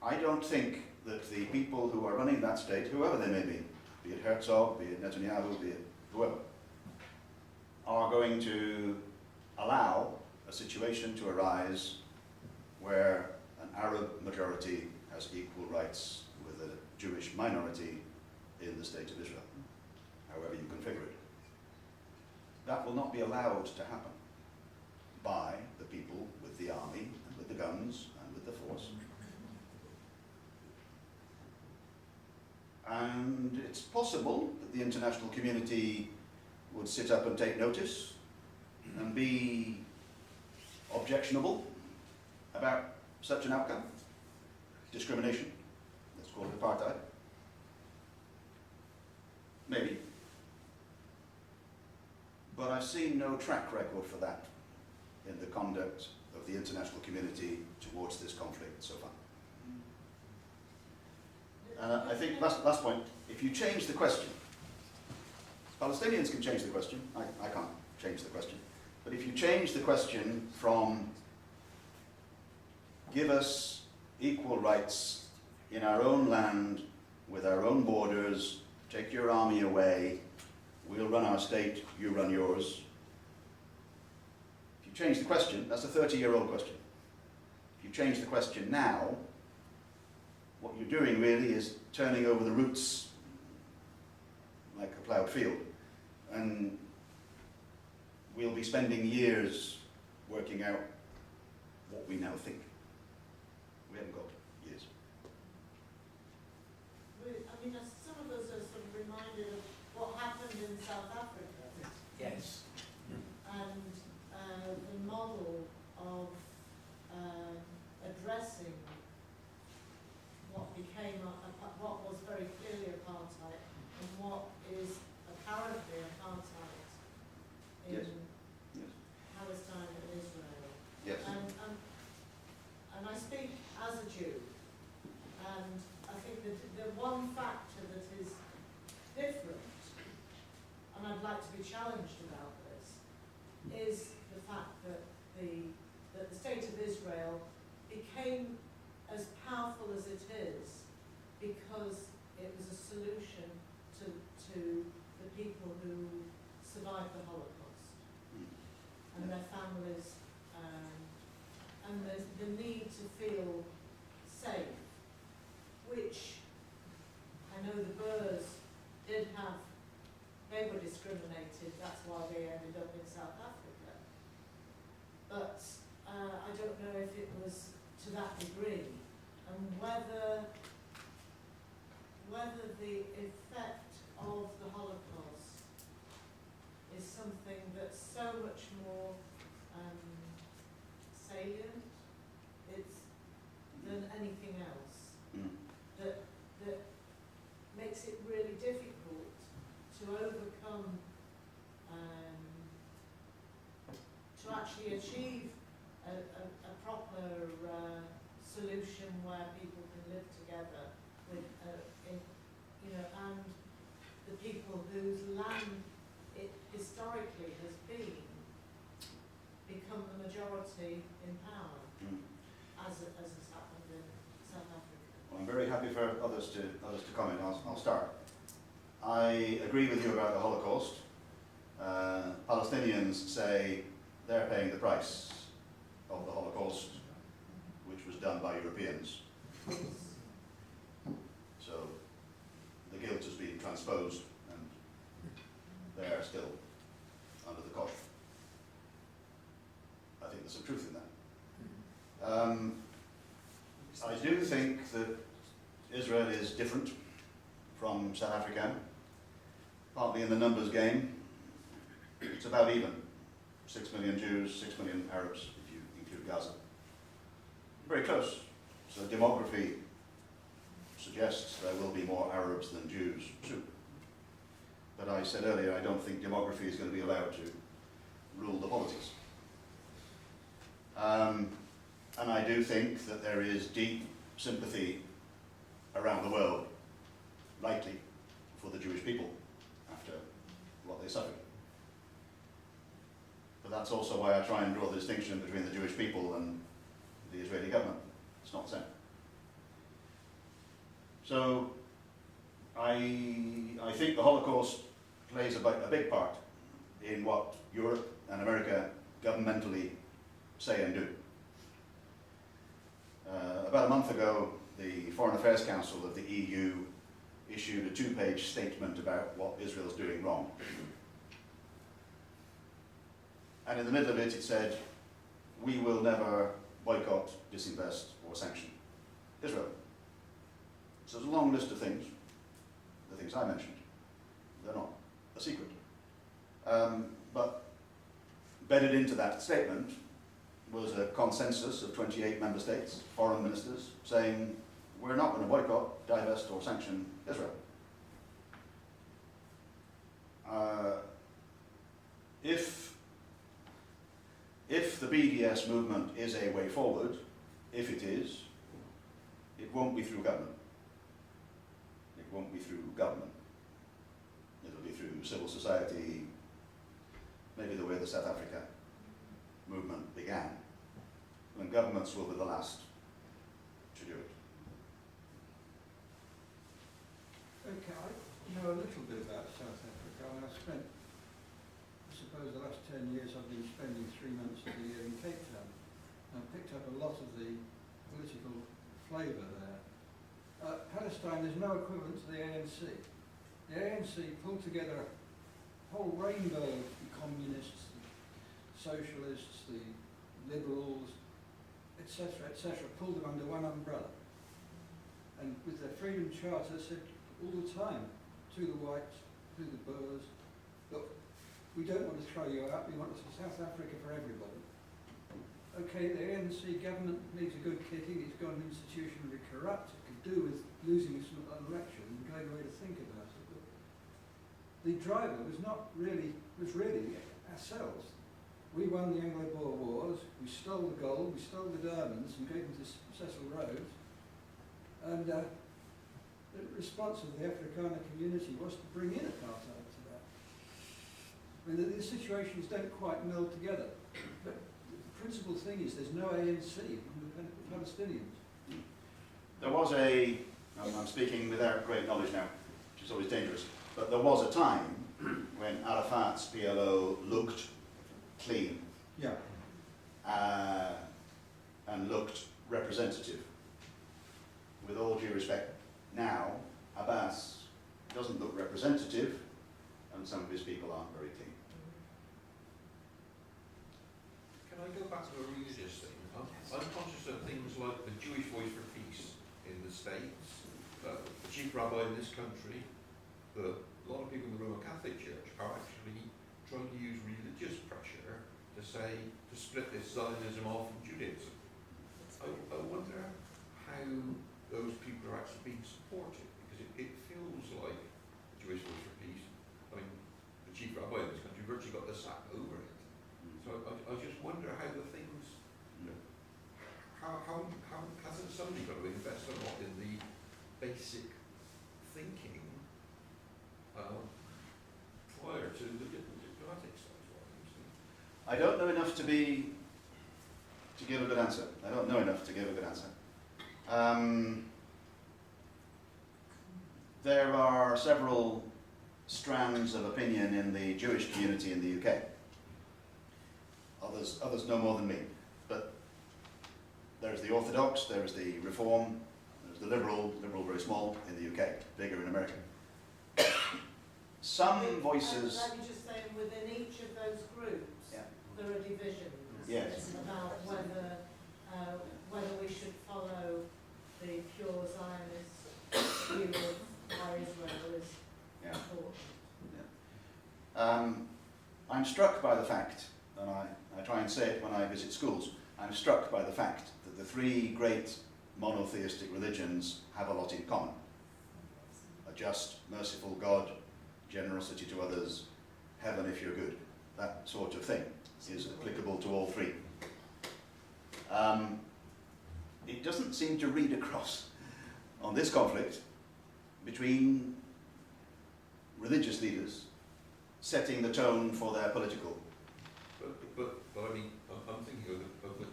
I don't think that the people who are running that state, whoever they may be it Herzog, be it Netanyahu, be it whoever, are going to allow a situation to arise where an Arab majority has equal rights with a Jewish minority in the State of Israel, however you configure it. That will not be allowed to happen by the people with the army, and with the guns, and with the force. And it's possible that the international community would sit up and take notice and be objectionable about such an outcome. Discrimination, let's call it apartheid. Maybe. But I've seen no track record for that in the conduct of the international community towards this conflict so far. And I think, last point, if you change the question, Palestinians can change the question, I can't change the question, but if you change the question from give us equal rights in our own land, with our own borders, take your army away, we'll run our state, you run yours. If you change the question, that's a 30-year-old question. If you change the question now, what you're doing really is turning over the roots like a ploughed field. And we'll be spending years working out what we now think. We haven't got years. I mean, some of us are sort of reminded of what happened in South Africa. Yes. And the model of addressing what became what was very clearly apartheid and what is apparently apartheid in Yes. Yes. Palestine and Israel. Yes. And I speak as a Jew, and I think that the one factor that is different, and I'd like to be challenged about this, is the fact that the State of Israel became as powerful as it is because it was a solution to the people who survived the Holocaust and their families, and the need to feel safe, which I know the Boers did have. They were discriminated, that's why they ended up in South Africa. But I don't know if it was to that degree, and whether the effect of the Holocaust is something that's so much more salient than anything else, that makes it really difficult to overcome, to actually achieve a proper solution where people can live together with, and the people whose land it historically has been become the majority in power, as has happened in South Africa. Well, I'm very happy for others to comment. I'll start. I agree with you about the Holocaust. Palestinians say they're paying the price of the Holocaust, which was done by Europeans. So the guilt is being transposed, and they're still under the cosh. I think there's some truth in that. I do think that Israel is different from South Africa, partly in the numbers game. It's about even. 6 million Jews, 6 million Arabs, if you include Gaza. Very close. So demography suggests there will be more Arabs than Jews soon. But I said earlier, I don't think demography is going to be allowed to rule the politics. And I do think that there is deep sympathy around the world, likely, for the Jewish people after what they suffered. But that's also why I try and draw the distinction between the Jewish people and the Israeli government. It's not the same. So I think the Holocaust plays a big part in what Europe and America governmentally say and do. About a month ago, the Foreign Affairs Council of the EU issued a 2-page statement about what Israel's doing wrong. And in the middle of it, it said, we will never boycott, disinvest, or sanction Israel. So there's a long list of things, the things I mentioned. They're not a secret. But bedded into that statement was a consensus of 28 member states, foreign ministers, saying, we're not going to boycott, divest, or sanction Israel. If the BDS movement is a way forward, if it is, it won't be through government. It won't be through government. It'll be through civil society, maybe the way the South Africa movement began. And governments will be the last to do it. Okay, I know a little bit about South Africa. I mean, I suppose the last 10 years I've been spending 3 months of the year in Cape Town. And I've picked up a lot of the political flavour there. Palestine, there's no equivalent to the ANC. The ANC pulled together a whole rainbow of the communists, the socialists, the liberals, etc., pulled them under one umbrella. And with their Freedom Charter said all the time to the whites, to the Boers, look, we don't want to throw you out, we want a South Africa for everybody. Okay, the ANC government needs a good kicking, it's gone institutionally corrupt, it could do with losing an election and going away to think about it. But the driver was really ourselves. We won the Anglo-Boer Wars, we stole the gold, we stole the diamonds and gave them to Cecil Rhodes. And the response of the Afrikaner community was to bring in apartheid to that. I mean, the situations don't quite meld together. But the principal thing is there's no ANC from the Palestinians. There was I'm speaking without great knowledge now, which is always dangerous, but there was a time when Arafat's PLO looked clean Yeah. and looked representative. With all due respect, now Abbas doesn't look representative and some of his people aren't very clean. Can I go back to a religious thing? I'm conscious of things like the Jewish Voice for Peace in the States, the chief rabbi in this country, a lot of people in the Roman Catholic Church are actually trying to use religious pressure to split this Zionism off from Judaism. I wonder how those people are actually being supported, because it feels like the Jewish Voice for Peace, I mean, the chief rabbi in this country virtually got the sack over it. So I just wonder how the things, you know, how hasn't somebody got to invest a lot in the basic thinking prior to the diplomatic side of things? I don't know enough to give a good answer. I don't know enough to give a good answer. There are several strands of opinion in the Jewish community in the UK. Others know more than me. But there's the Orthodox, there's the Reform, there's the Liberal very small in the UK, bigger in America. Some voices... Let me just say, within each of those groups, Yeah. there are divisions Yes. about whether we should follow the pure Zionist view of why Israel is Yeah. important. I'm struck by the fact, and I try and say it when I visit schools, I'm struck by the fact that the three great monotheistic religions have a lot in common. A just, merciful God, generosity to others, heaven if you're good. That sort of thing is applicable to all three. It doesn't seem to read across on this conflict between religious leaders setting the tone for their political. But I mean, I'm thinking of the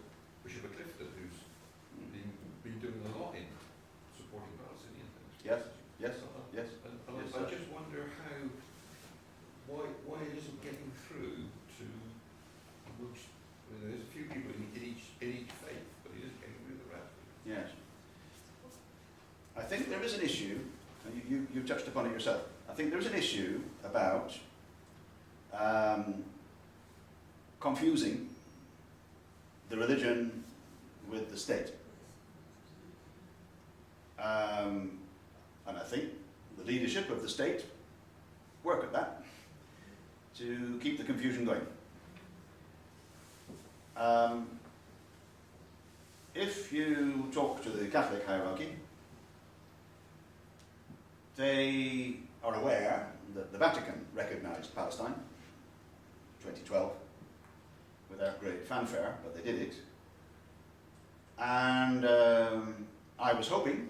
Bishop of Clifton, who's been doing a lot in supporting Palestinian things. Yes, yes, yes. And Yes, I sir. just wonder why it isn't getting through to which, there's a few people in each faith, but it isn't getting through the rest. Yes. I think there is an issue, and you touched upon it yourself. I think there's an issue about confusing the religion with the state. And I think the leadership of the state work at that to keep the confusion going. If you talk to the Catholic hierarchy, they are aware that the Vatican recognised Palestine in 2012 without great fanfare, but they did it. And I was hoping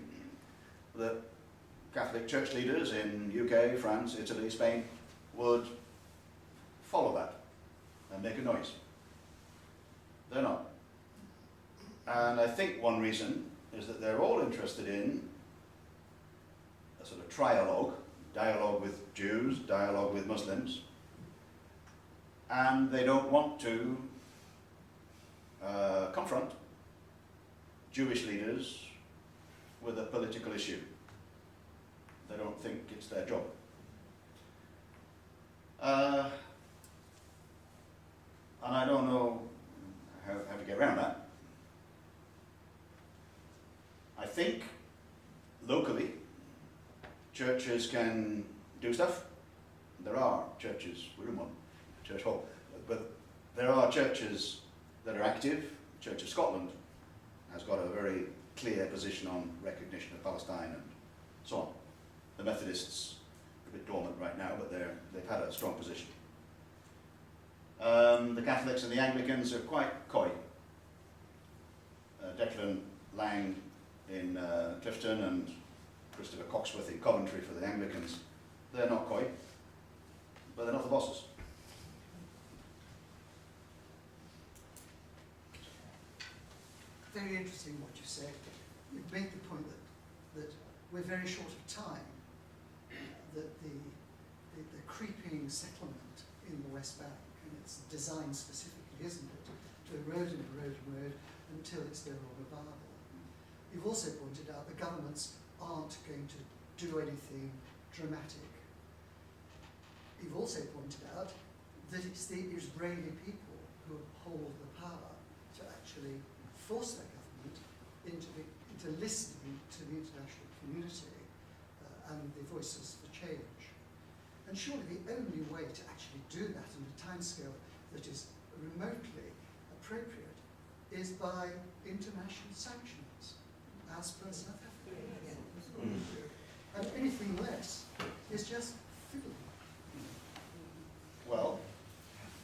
that Catholic church leaders in UK, France, Italy, Spain would follow that and make a noise. They're not. And I think one reason is that they're all interested in a sort of trialogue, dialogue with Jews, dialogue with Muslims, and they don't want to confront Jewish leaders with a political issue. They don't think it's their job. And I don't know how to get around that. I think locally churches can do stuff. There are churches, we're in one, church hall, but there are churches that are active. Church of Scotland has got a very clear position on recognition of Palestine and so on. The Methodists are a bit dormant right now, but they've had a strong position. The Catholics and the Anglicans are quite coy. Declan Lang in Clifton and Christopher Coxworth in Coventry for the Anglicans, they're not coy, but they're not the bosses. very interesting what you said. You made the point that we're very short of time, that the creeping settlement in the West Bank, and it's designed specifically, isn't it, to erode and erode and erode until it's no longer viable. You've also pointed out the governments aren't going to do anything dramatic. You've also pointed out that it's the Israeli people who hold the power to actually force their government into listening to the international community and the voices for change. And surely the only way to actually do that on a timescale that is remotely appropriate is by international sanctions, as per South Africa. And anything less is just fiddle. Well,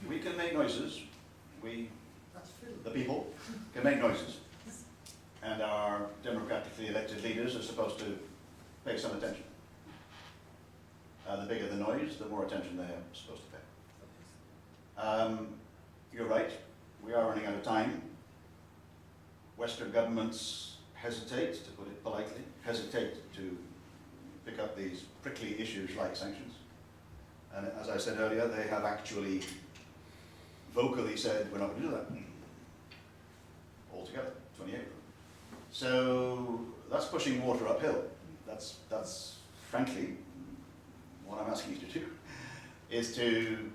we can make noises. We, That's fiddle. the people, can make noises. And our democratically elected leaders are supposed to pay some attention. The bigger the noise, the more attention they're supposed to pay. You're right, we are running out of time. Western governments hesitate, to put it politely, hesitate to pick up these prickly issues like sanctions. And as I said earlier, they have actually vocally said, we're not going to do that. Altogether, 28 of them. So that's pushing water uphill. That's frankly what I'm asking you to do, is to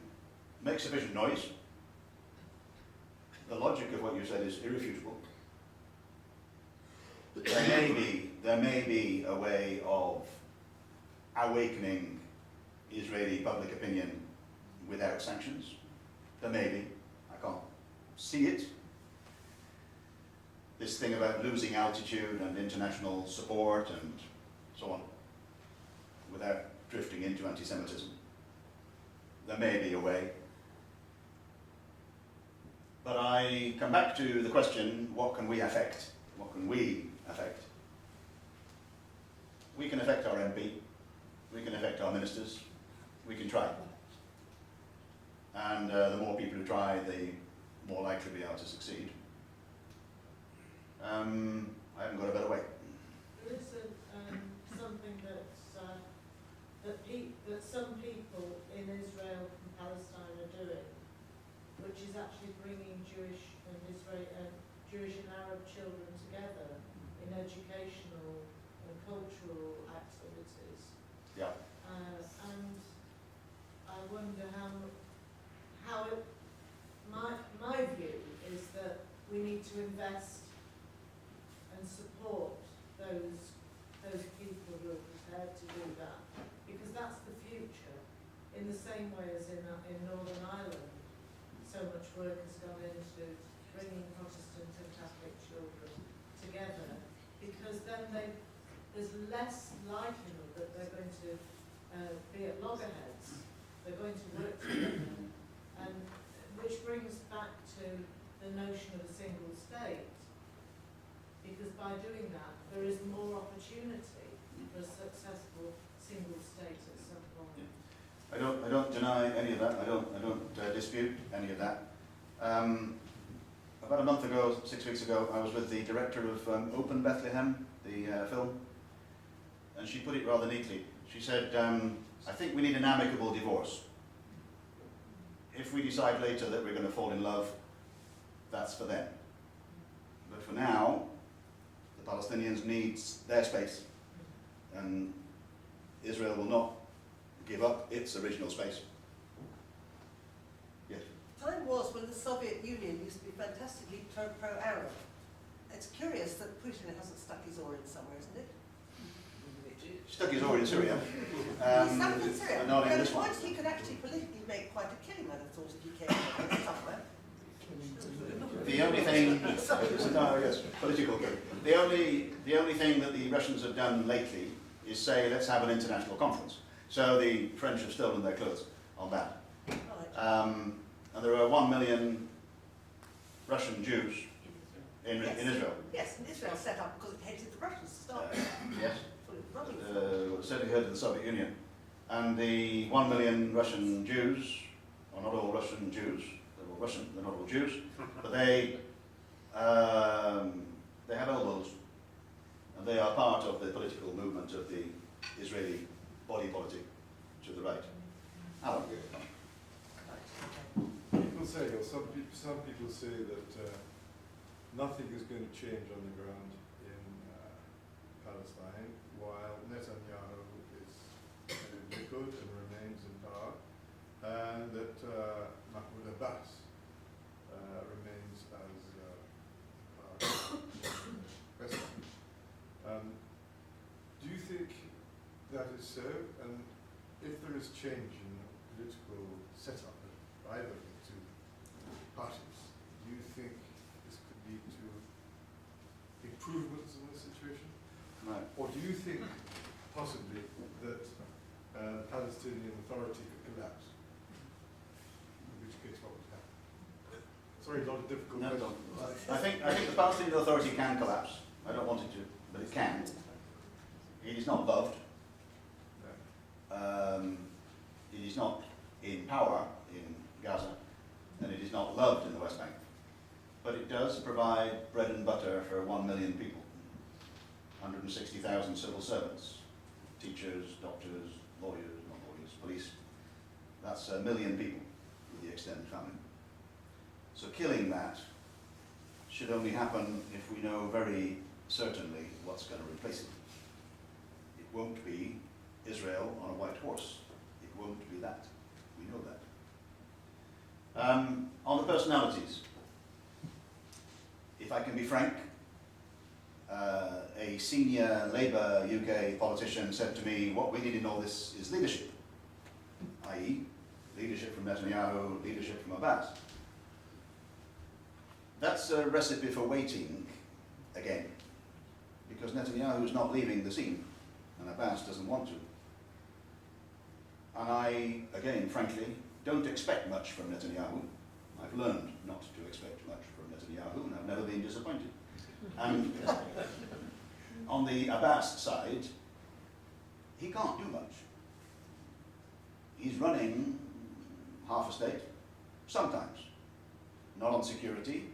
make sufficient noise. The logic of what you said is irrefutable. There may be a way of awakening Israeli public opinion without sanctions. There may be. I can't see it. This thing about losing altitude and international support and so on, without drifting into anti-Semitism. There may be a way. But I come back to the question, what can we affect? What can we affect? We can affect our MP, we can affect our ministers, we can try. And the more people who try, the more likely we are to succeed. I haven't got a better way. There is something that some people in Israel and Palestine are doing, which is actually bringing Jewish and Arab children together in educational and cultural activities. Yeah. And I wonder my view is that we need to invest and support those people who are prepared to do that, because that's the future. In the same way as in Northern Ireland, so much work has gone into bringing Protestant and Catholic children together, because then there's less likelihood that they're going to be at loggerheads. They're going to work together, and which brings back to the notion of a single state, because by doing that there is more opportunity for a successful single state at some point. I don't deny any of that. I don't dispute any of that. About a month ago, 6 weeks ago, I was with the director of Open Bethlehem, the film, and she put it rather neatly. She said, I think we need an amicable divorce. If we decide later that we're going to fall in love, that's for them. But for now, the Palestinians need their space, and Israel will not give up its original space. Yes? Time was when the Soviet Union used to be fantastically pro-Arab. It's curious that Putin hasn't stuck his oar in somewhere, isn't it? Stuck his oar in Syria. He's stuck in Syria. But not in this one. Once he could actually politically make quite a killing, I'd have thought, if he came from somewhere. The only thing, no, yes, political good. The only thing that the Russians have done lately is say, let's have an international conference. So the French have stolen their clothes on that. Right. And there are 1 million Russian Jews in Israel. Yes, and Israel set up because it hated the Russians to start with. Yes. Full of rubbish. Certainly heard of the Soviet Union. And the 1 million Russian Jews, or not all Russian Jews, they're all Russian, they're not all Jews, but they They have elbows, and they are part of the political movement of the Israeli body politic to the right. Alan? People say, or some people say that nothing is going to change on the ground in Palestine while Netanyahu is good and remains in power, and that Mahmoud Abbas remains as president. Do you think that is so? And if there is change in the political setup of either of the two parties, do you think this could lead to improvements in the situation? No. Or do you think possibly that the Palestinian Authority could collapse? In which case, what would happen? Sorry, not a difficult No, question. I think the Palestinian Authority can collapse. I don't want it to, but it can. It is not loved. It is not in power in Gaza, and it is not loved in the West Bank. But it does provide bread and butter for 1 million people, 160,000 civil servants, teachers, doctors, lawyers, not lawyers, police. That's 1 million people with the extended family. So killing that should only happen if we know very certainly what's going to replace it. It won't be Israel on a white horse. It won't be that. We know that. On the personalities, if I can be frank, a senior Labour UK politician said to me, what we need in all this is leadership, i.e. leadership from Netanyahu, leadership from Abbas. That's a recipe for waiting again, because Netanyahu is not leaving the scene, and Abbas doesn't want to. And I, again, frankly, don't expect much from Netanyahu. I've learned not to expect much from Netanyahu, and I've never been disappointed. And on the Abbas side, he can't do much. He's running half a state, sometimes. Not on security,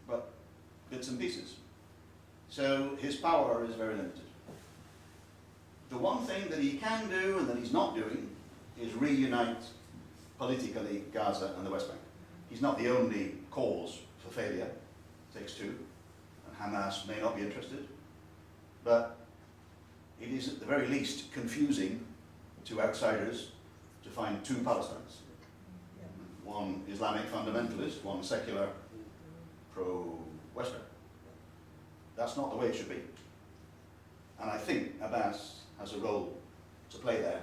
but bits and pieces. So his power is very limited. The one thing that he can do and that he's not doing is reunite politically Gaza and the West Bank. He's not the only cause for failure. It takes two, and Hamas may not be interested, but it is at the very least confusing to outsiders to find two Palestines. One Islamic fundamentalist, one secular pro-Western. That's not the way it should be. And I think Abbas has a role to play there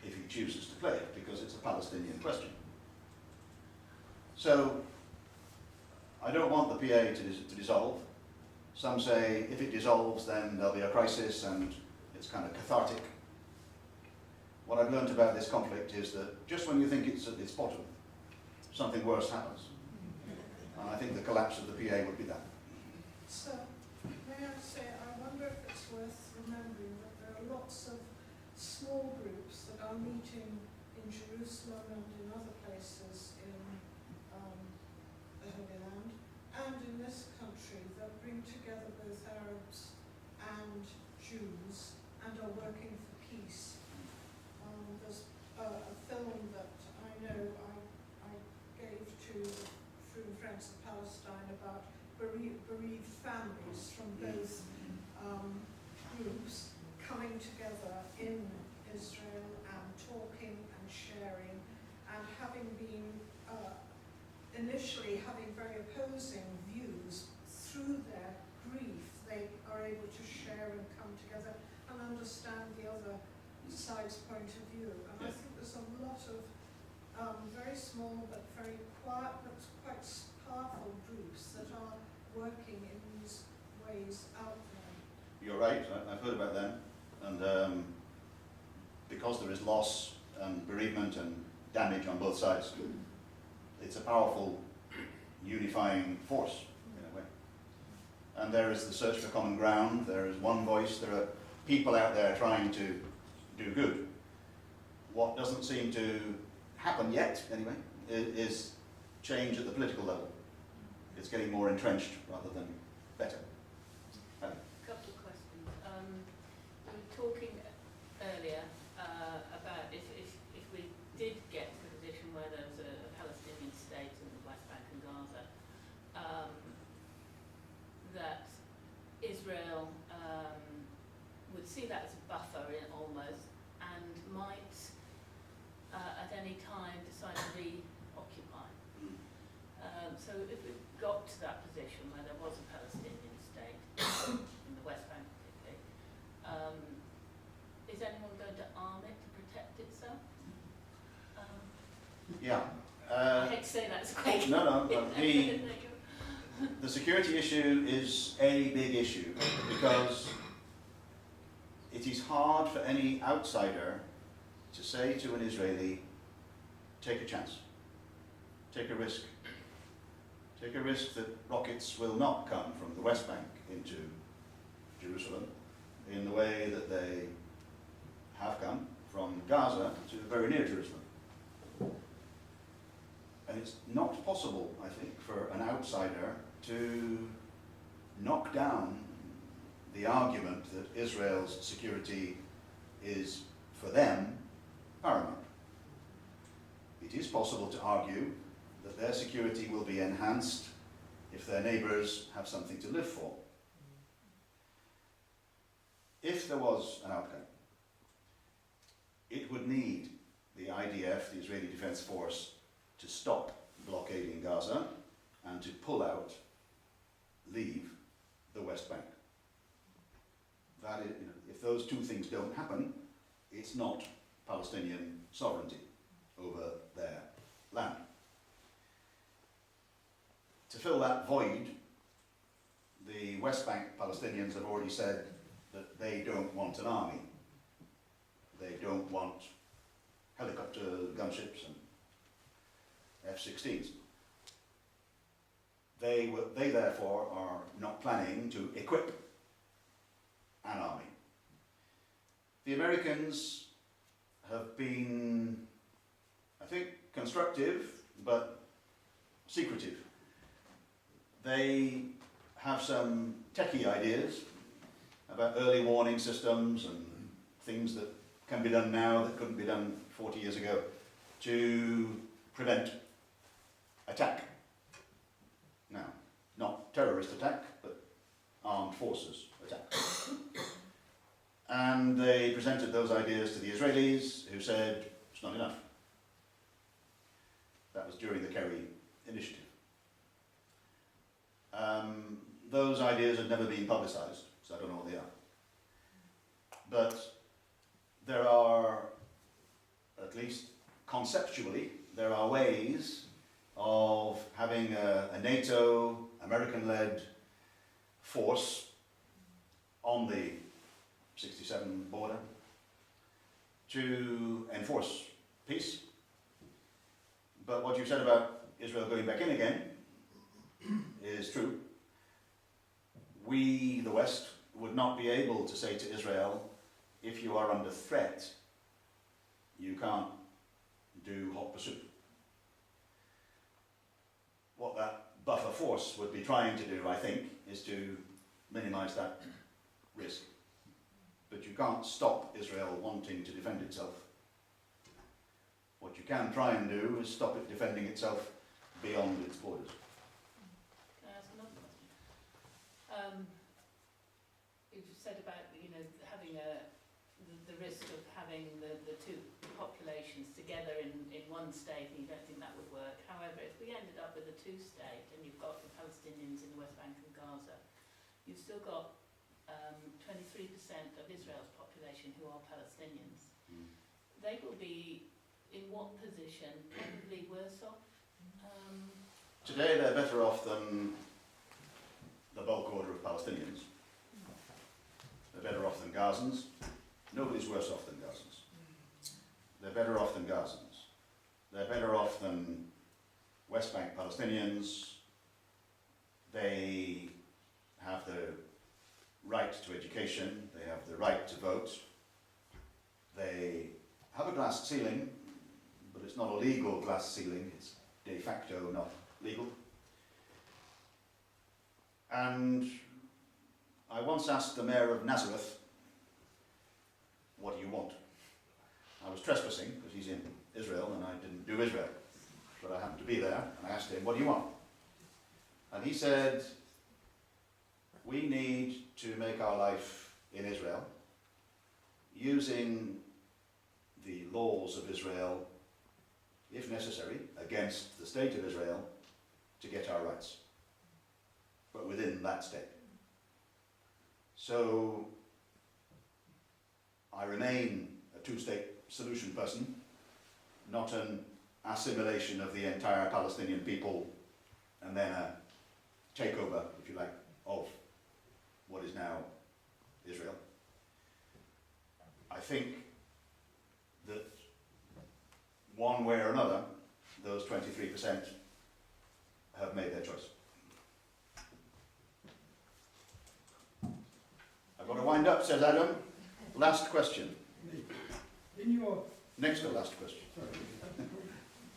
if he chooses to play it, because it's a Palestinian question. So, I don't want the PA to dissolve. Some say if it dissolves then there'll be a crisis and it's kind of cathartic. What I've learned about this conflict is that just when you think it's at its bottom, something worse happens. And I think the collapse of the PA would be that. So, may I say, I wonder if it's worth remembering that there are lots of small groups that are meeting in Jerusalem and in other places in the Holy Land and in this country that bring together both Arabs and Jews and are working for peace. There's a film that I know I gave to Through Friends of Palestine about bereaved families from both groups coming together in Israel and talking and sharing, and having been initially having very opposing views, through their grief they are able to share and come together and understand the other side's point of view. And I think there's a lot of very small but very quiet but quite powerful groups that are working in these ways out there. You're right, I've heard about them. And because there is loss and bereavement and damage on both sides, it's a powerful unifying force in a way. And there is the search for common ground, there is one voice, there are people out there trying to do good. What doesn't seem to happen yet, anyway, is change at the political level. It's getting more entrenched rather than better. Yeah. I hate to say that, it's quite... No, but the security issue is a big issue because it is hard for any outsider to say to an Israeli, take a chance, take a risk. Take a risk that rockets will not come from the West Bank into Jerusalem in the way that they have come from Gaza to very near Jerusalem. And it's not possible, I think, for an outsider to knock down the argument that Israel's security is, for them, paramount. It is possible to argue that their security will be enhanced if their neighbours have something to live for. If there was an outcome, it would need the IDF, the Israeli Defence Force, to stop blockading Gaza and to pull out, leave the West Bank. That is, if those two things don't happen, it's not Palestinian sovereignty over their land. To fill that void, the West Bank Palestinians have already said that they don't want an army. They don't want helicopter gunships and F-16s. They therefore are not planning to equip an army. The Americans have been, I think, constructive but secretive. They have some techie ideas about early warning systems and things that can be done now that couldn't be done 40 years ago to prevent attack. Now, not terrorist attack, but armed forces attack. And they presented those ideas to the Israelis, who said, it's not enough. That was during the Kerry initiative. Those ideas had never been publicised, so I don't know what they are. But there are, at least conceptually, there are ways of having a NATO, American-led force on the 67 border to enforce peace. But what you said about Israel going back in again is true. We, the West, would not be able to say to Israel, if you are under threat, you can't do hot pursuit. What that buffer force would be trying to do, I think, is to minimise that risk. But you can't stop Israel wanting to defend itself. What you can try and do is stop it defending itself beyond its borders. Can I ask another question? You've said about, having the risk of having the two populations together in one state, and you don't think that would work. However, if we ended up with a two-state and you've got the Palestinians in the West Bank and Gaza, you've still got 23% of Israel's population who are Palestinians. They will be in what position? Probably worse off? Today they're better off than the bulk order of Palestinians. They're better off than Gazans. Nobody's worse off than Gazans. They're better off than Gazans. They're better off than West Bank Palestinians. They have the right to education. They have the right to vote. They have a glass ceiling, but it's not a legal glass ceiling. It's de facto not legal. And I once asked the mayor of Nazareth, what do you want? I was trespassing because he's in Israel and I didn't do Israel, but I happened to be there, and I asked him, what do you want? And he said, we need to make our life in Israel using the laws of Israel, if necessary, against the state of Israel to get our rights, but within that state. So I remain a two-state solution person, not an assimilation of the entire Palestinian people and then a takeover, if you like, of what is now Israel. I think that one way or another, those 23% have made their choice. I've got to wind up, says Adam. Last question. In your, Next to last question. sorry,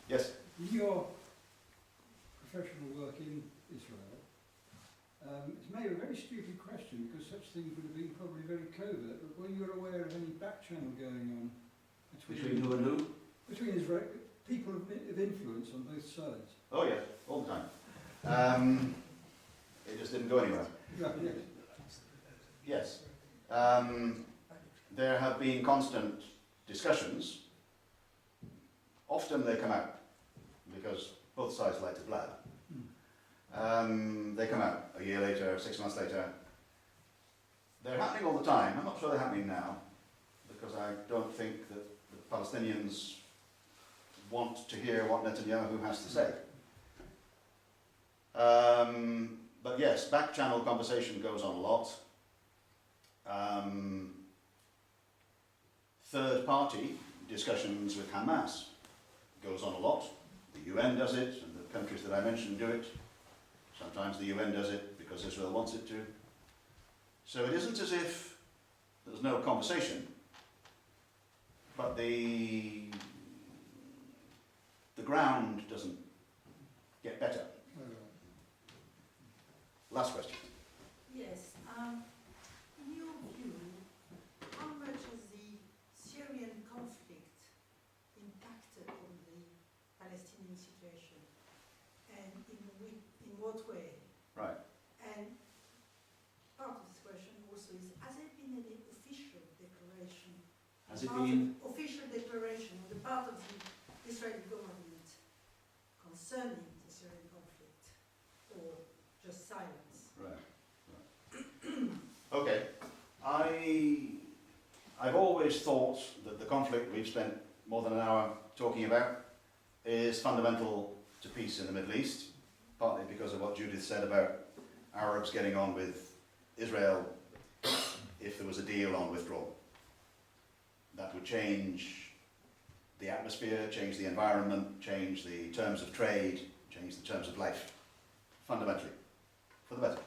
Yes? in your professional work in Israel, it's maybe a very stupid question because such things would have been probably very covert, but were you aware of any back channel going on Between who and who? between Israel, people of influence on both sides? Oh yes, all the time. It just didn't go anywhere. Yeah, yes. Yes. There have been constant discussions. Often they come out because both sides like to blab. They come out a year later, 6 months later. They're happening all the time. I'm not sure they're happening now because I don't think that the Palestinians want to hear what Netanyahu has to say. But yes, back channel conversation goes on a lot. Third party discussions with Hamas goes on a lot. The UN does it, and the countries that I mentioned do it. Sometimes the UN does it because Israel wants it to. So it isn't as if there's no conversation, but the ground doesn't get better. Last question. Yes. In your view, how much has the Syrian conflict impacted on the Palestinian situation, and in what way? Right. And part of this question also is: has there been any official declaration? Has it been? Official declaration on the part of the Israeli government concerning the Syrian conflict, or just silence? Right. Okay. I've always thought that the conflict we've spent more than an hour talking about is fundamental to peace in the Middle East, partly because of what Judith said about Arabs getting on with Israel if there was a deal on withdrawal. That would change the atmosphere, change the environment, change the terms of trade, change the terms of life, fundamentally, for the better.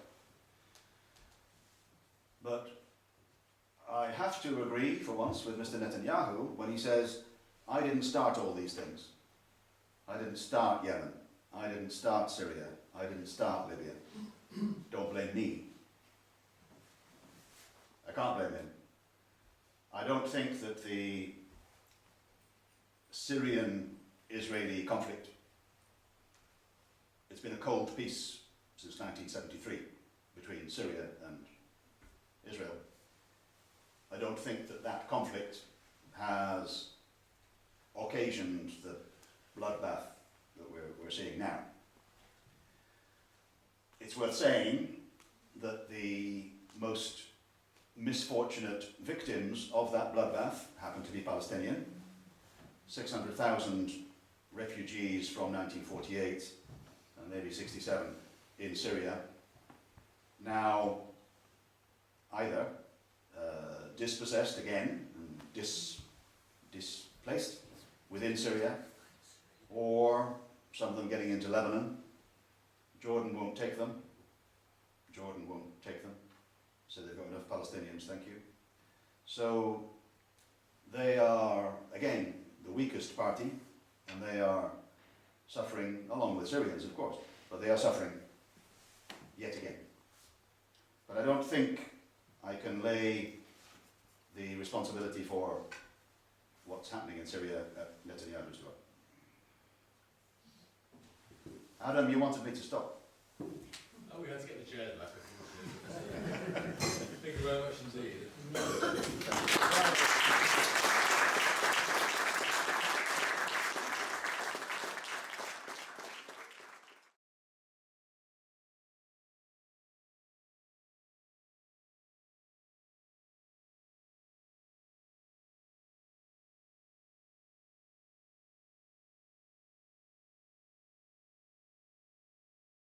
But I have to agree for once with Mr. Netanyahu when he says, I didn't start all these things. I didn't start Yemen. I didn't start Syria. I didn't start Libya. Don't blame me. I can't blame him. I don't think that the Syrian-Israeli conflict, it's been a cold peace since 1973 between Syria and Israel. I don't think that that conflict has occasioned the bloodbath that we're seeing now. It's worth saying that the most misfortunate victims of that bloodbath happen to be Palestinian. 600,000 refugees from 1948 and maybe 67 in Syria, now either dispossessed again and displaced within Syria, or some of them getting into Lebanon. Jordan won't take them. Jordan won't take them. So they've got enough Palestinians, thank you. So they are, again, the weakest party, and they are suffering, along with Syrians, of course, but they are suffering yet again. But I don't think I can lay the responsibility for what's happening in Syria at Netanyahu's door. Adam, you wanted me to stop. Oh, we had to get the chair back. Thank you very much indeed.